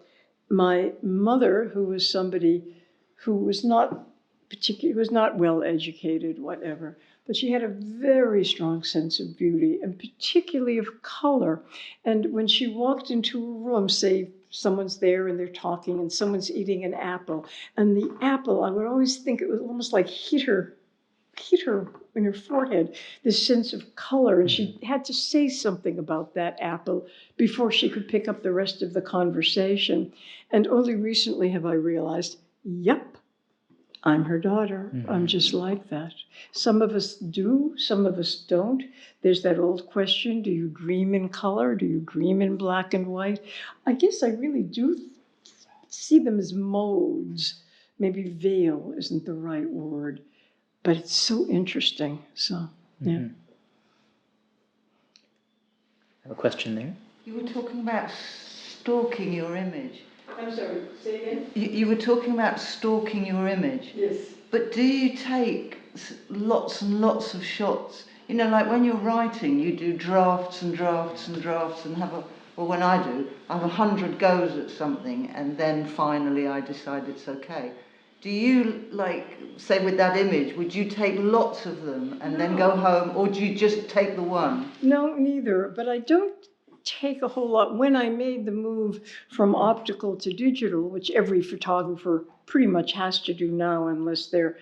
my mother, who was somebody who was not well educated, whatever, but she had a very strong sense of beauty and particularly of color. And when she walked into a room, say someone's there and they're talking and someone's eating an apple, and the apple, I would always think it was almost like hit her in her forehead, this sense of color, and she had to say something about that apple before she could pick up the rest of the conversation. And only recently have I realized, yep, I'm her daughter. I'm just like that. Some of us do, some of us don't. There's that old question, do you dream in color? Do you dream in black and white? I guess I really do see them as modes. Maybe veil isn't the right word. But it's so interesting. So, yeah. I have a question there. You were talking about stalking your image. I'm sorry, say again? You were talking about stalking your image. Yes. But do you take lots and lots of shots? You know, like when you're writing, you do drafts and drafts and drafts and well, when I do, I have 100 goes at something and then finally I decide it's okay. Do you, like, say with that image, would you take lots of them and then go home, or do you just take the one? No, neither. But I don't take a whole lot. When I made the move from optical to digital, which every photographer pretty much has to do now unless they're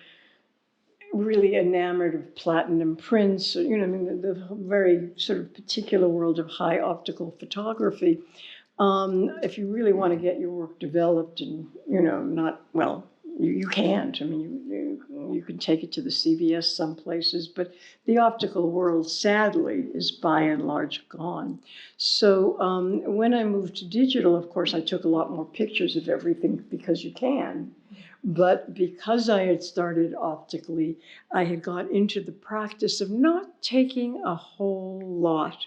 really enamored of platinum prints, or, you know, I mean, the very sort of particular world of high optical photography. If you really want to get your work developed and, you know, not, well, you can't. I mean, you can take it to the CVS some places, but the optical world, sadly, is by and large gone. So when I moved to digital, of course, I took a lot more pictures of everything because you can. But because I had started optically, I had got into the practice of not taking a whole lot.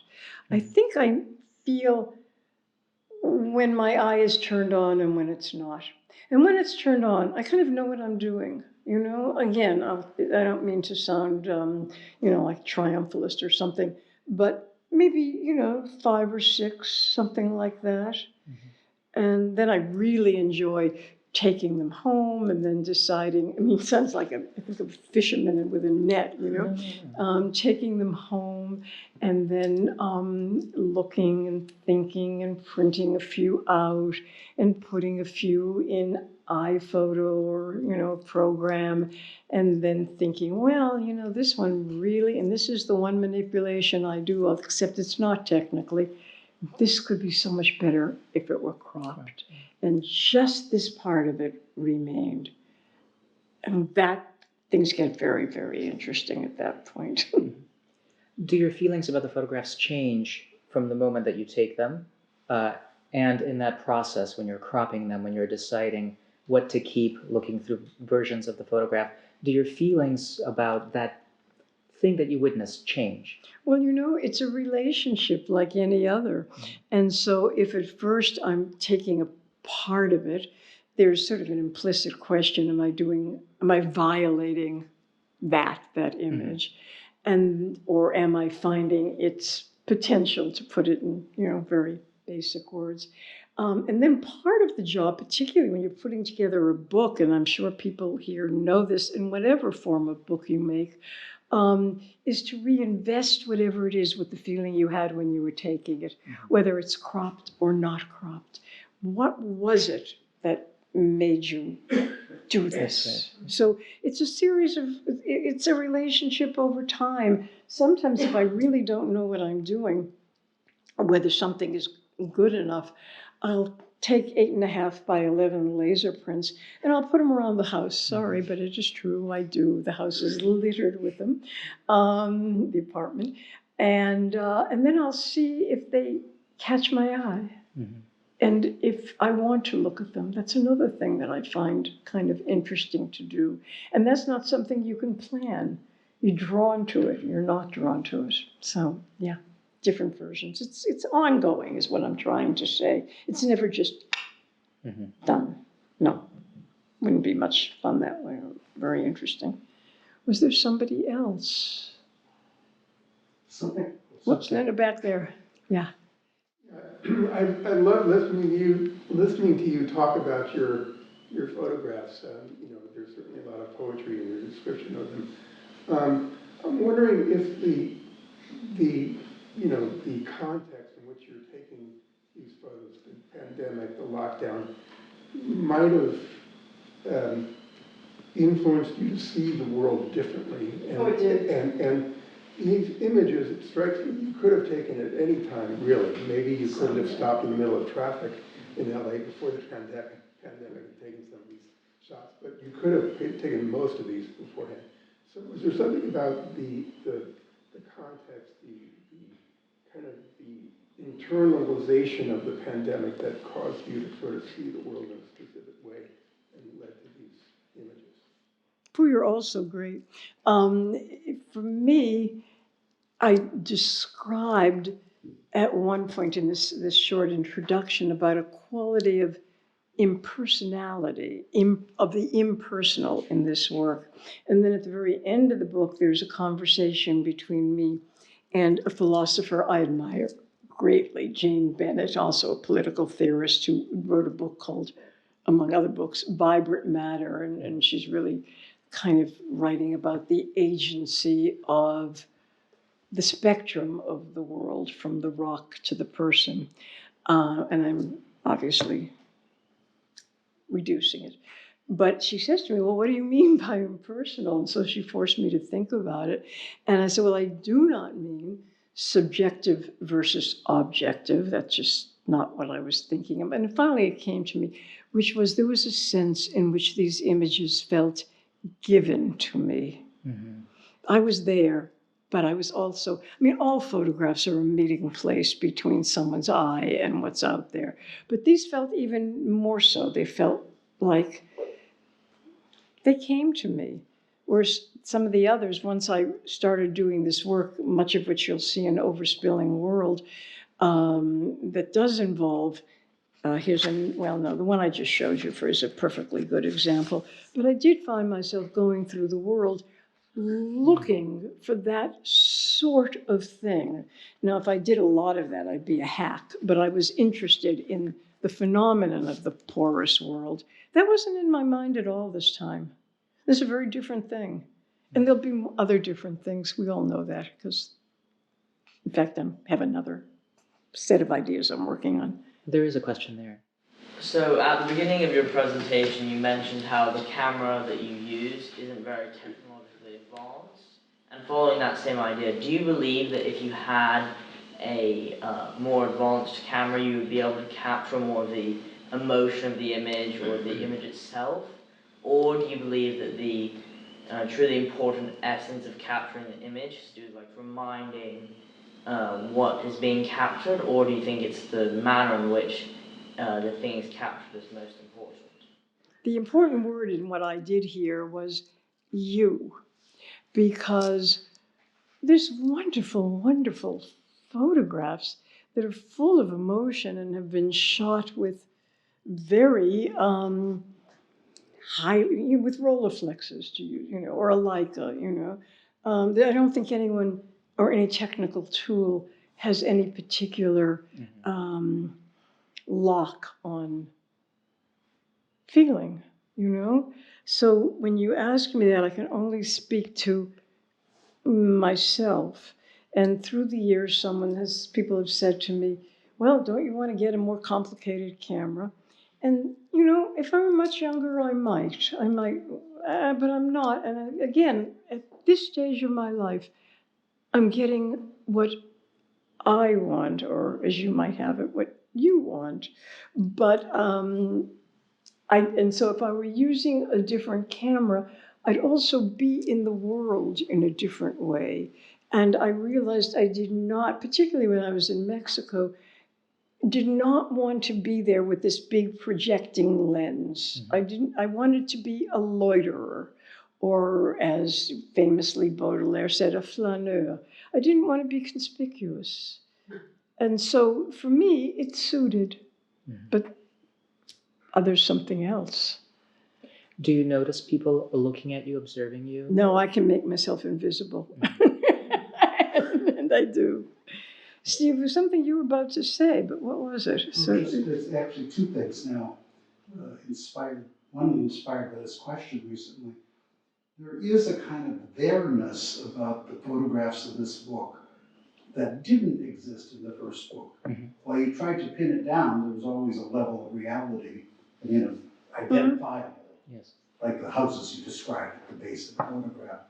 I think I feel when my eye is turned on and when it's not. And when it's turned on, I kind of know what I'm doing. You know, again, I don't mean to sound, you know, like triumphalist or something, but maybe, you know, 5 or 6, something like that. And then I really enjoy taking them home and then deciding, I mean, it sounds like I think of fishermen with a net, you know, taking them home and then looking and thinking and printing a few out and putting a few in iPhoto or, you know, program, and then thinking, well, you know, this one really, and this is the one manipulation I do, except it's not technically, this could be so much better if it were cropped. And just this part of it remained. And that, things get very, very interesting at that point. Do your feelings about the photographs change from the moment that you take them? And in that process, when you're cropping them, when you're deciding what to keep, looking through versions of the photograph, do your feelings about that thing that you witnessed change? Well, you know, it's a relationship like any other. And so if at first I'm taking a part of it, there's sort of an implicit question, am I violating that image? And, or am I finding its potential, to put it in, you know, very basic words? And then part of the job, particularly when you're putting together a book, and I'm sure people here know this in whatever form of book you make, is to reinvest whatever it is with the feeling you had when you were taking it, whether it's cropped or not cropped. What was it that made you do this? So it's a series of, it's a relationship over time. Sometimes if I really don't know what I'm doing, or whether something is good enough, I'll take 8.5 by 11 laser prints and I'll put them around the house. Sorry, but it is true, I do. The house is littered with them, the apartment. And then I'll see if they catch my eye. Mm-hmm. And if I want to look at them, that's another thing that I find kind of interesting to do. And that's not something you can plan. You're drawn to it, you're not drawn to it. So, yeah, different versions. It's ongoing is what I'm trying to say. It's never just done. No, wouldn't be much fun that way. Very interesting. Was there somebody else? Something. Whoops, no, back there. Yeah. I love listening to you talk about your photographs. You know, there's certainly a lot of poetry in your description of them. I'm wondering if the context in which you're taking these photos, the pandemic, the lockdown, might have influenced you to see the world differently. And, it did. And these images, it strikes me, you could have taken at any time, really. Maybe you couldn't have stopped in the middle of traffic in LA before the pandemic and taken some of these shots, but you could have taken most of these beforehand. So was there something about the context, the kind of the internalization of the pandemic that caused you to sort of see the world in a specific way and led to these images? Pooh, you're also great. For me, I described at one point in this short introduction about a quality of impersonality, of the impersonal in this work. And then at the very end of the book, there's a conversation between me and a philosopher I admire greatly, Jane Bennett, also a political theorist who wrote a book called, among other books, Vibrant Matter. And she's really kind of writing about the agency of the spectrum of the world, from the rock to the person. And I'm obviously reducing it. But she says to me, well, what do you mean by impersonal? And so she forced me to think about it. And I said, well, I do not mean subjective versus objective. That's just not what I was thinking of. And finally it came to me, which was there was a sense in which these images felt given to me. Mm-hmm. I was there, but I was also, all photographs are a meeting place between someone's eye and what's out there. But these felt even more so. They felt like they came to me. Whereas some of the others, once I started doing this work, much of which you'll see in Overspilling World, that does involve, the one I just showed you is a perfectly good example. But I did find myself going through the world looking for that sort of thing. Now, if I did a lot of that, I'd be a hack, but I was interested in the phenomenon of the porous world. That wasn't in my mind at all this time. This is a very different thing. And there'll be other different things. We all know that because, in fact, I have another set of ideas I'm working on. There is a question there. So at the beginning of your presentation, you mentioned how the camera that you use isn't very technologically advanced. And following that same idea, do you believe that if you had a more advanced camera, you would be able to capture more of the emotion of the image or the image itself? Or do you believe that the truly important essence of capturing the image is to do with reminding what is being captured, or do you think it's the manner in which the thing is captured is most important? The important word in what I did here was you, because there's wonderful, wonderful photographs that are full of emotion and have been shot with very high, with Rolleiflexes to use, or a Leica, I don't think anyone or any technical tool has any particular lock on feeling, you know? So when you ask me that, I can only speak to myself. And through the years, people have said to me, well, don't you want to get a more complicated camera? And, you know, if I were much younger, I might, but I'm not. And again, at this stage of my life, I'm getting what I want, or as you might have it, what you want. But and so if I were using a different camera, I'd also be in the world in a different way. And I realized I did not, particularly when I was in Mexico, did not want to be there with this big projecting lens. I wanted to be a loiterer, or as famously Baudelaire said, a flaneur. I didn't want to be conspicuous. And so for me, it suited, but others something else. Do you notice people looking at you, observing you? No, I can make myself invisible. And I do. Steve, there's something you were about to say, but what was it? There's actually two things now inspired by this question recently. There is a kind of there-ness about the photographs in this book that didn't exist in the first book. While you tried to pin it down, there was always a level of reality, identifiable. Yes. Like the houses you described at the base of the photograph.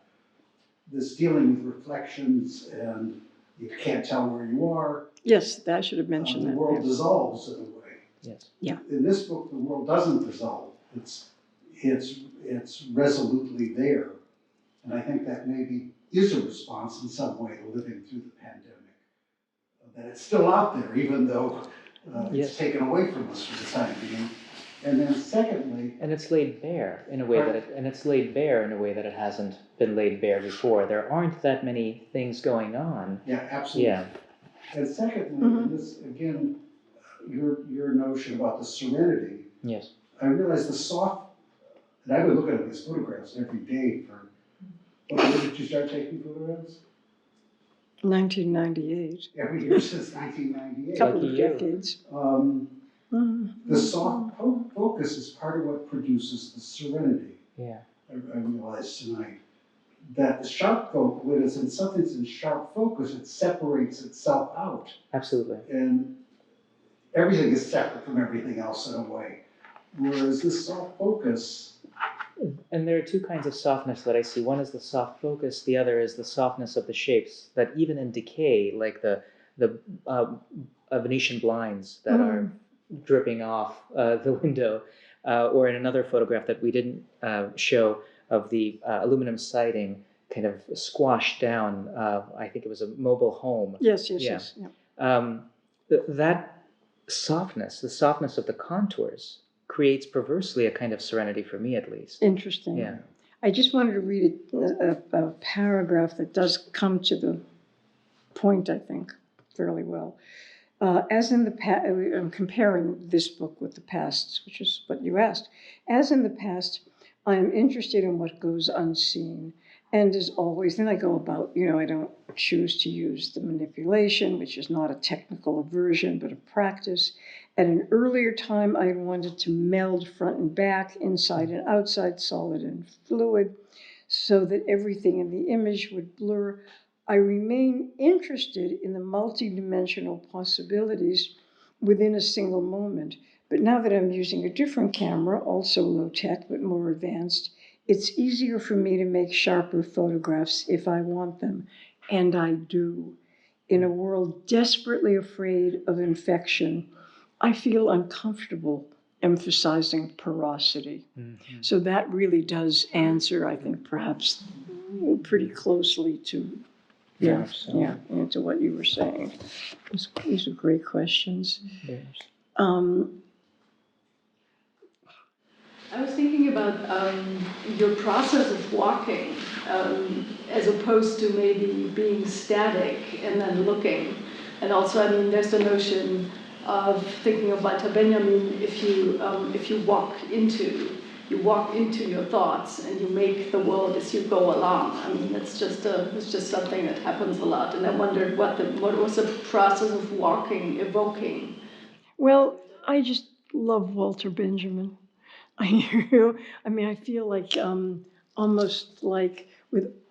This dealing with reflections, and you can't tell where you are. Yes, I should have mentioned that. The world dissolves in a way. Yes. Yeah. In this book, the world doesn't dissolve. It's resolutely there. And I think that maybe is a response in some way to living through the pandemic. That it's still out there, even though it's taken away from us for the time being. And then secondly, and it's laid bare in a way that it hasn't been laid bare before. There aren't that many things going on. Yeah, absolutely. Yeah. And secondly, this again, your notion about the serenity. Yes. I realize the soft, and I've been looking at these photographs every day for. When did you start taking photographs? 1998. Every year since 1998. Couple of decades. The soft focus is part of what produces the serenity. Yeah. I realized tonight that the sharp focus, when something's in sharp focus, it separates itself out. Absolutely. And everything is separate from everything else in a way. Whereas this soft focus. And there are two kinds of softness that I see. One is the soft focus. The other is the softness of the shapes that even in decay, like the Venetian blinds that are dripping off the window, or in another photograph that we didn't show of the aluminum siding kind of squashed down. I think it was a mobile home. Yes. Yeah. That softness, the softness of the contours, creates perversely a kind of serenity for me, at least. Interesting. Yeah. I just wanted to read a paragraph that does come to the point, I think, fairly well. As in the past, I'm comparing this book with the past, which is what you asked. As in the past, I am interested in what goes unseen. And as always, then I go about, I don't choose to use the manipulation, which is not a technical aversion, but a practice. At an earlier time, I wanted to meld front and back, inside and outside, solid and fluid, so that everything in the image would blur. I remain interested in the multidimensional possibilities within a single moment. But now that I'm using a different camera, also low-tech, but more advanced, it's easier for me to make sharper photographs if I want them. And I do. In a world desperately afraid of infection, I feel uncomfortable emphasizing porosity. So that really does answer, I think, perhaps pretty closely to to what you were saying. These are great questions. Yes. I was thinking about your process of walking, as opposed to maybe being static and then looking. And also, there's the notion of thinking of Walter Benjamin. If you walk into your thoughts and you make the world as you go along. It's just something that happens a lot. And I wondered what was the process of walking evoking. Well, I just love Walter Benjamin. I mean, I feel like almost like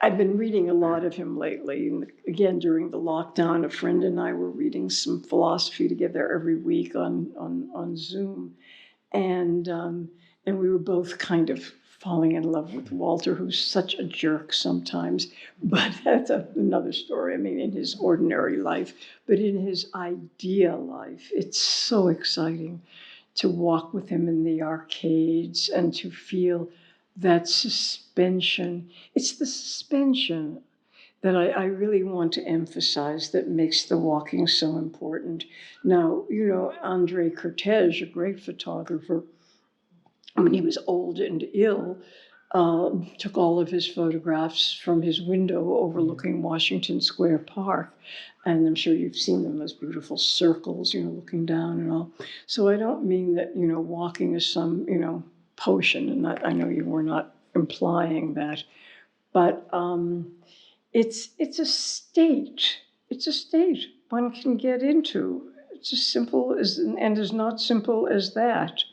I've been reading a lot of him lately. And again, during the lockdown, a friend and I were reading some philosophy together every week on Zoom, and we were both kind of falling in love with Walter, who's such a jerk sometimes, but that's another story. I mean, in his ordinary life, but in his idea life, it's so exciting to walk with him in the arcades and to feel that suspension. It's the suspension that I really want to emphasize that makes the walking so important. Now, you know, Andre Cortez, a great photographer, when he was old and ill, took all of his photographs from his window overlooking Washington Square Park. And I'm sure you've seen them, those beautiful circles, you know, looking down and all. So I don't mean that, you know, walking is some, you know, potion, and that, I know you were not implying that. But it's a state. It's a state one can get into. It's as simple as, and as not simple as that.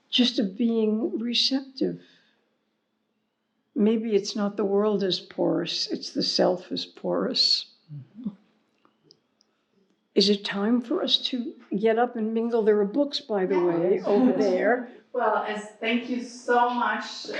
Just of being receptive. Maybe it's not the world as porous, it's the self as porous. Mm-hmm. Is it time for us to get up and mingle? There are books, by the way, over there. Well, thank you so much.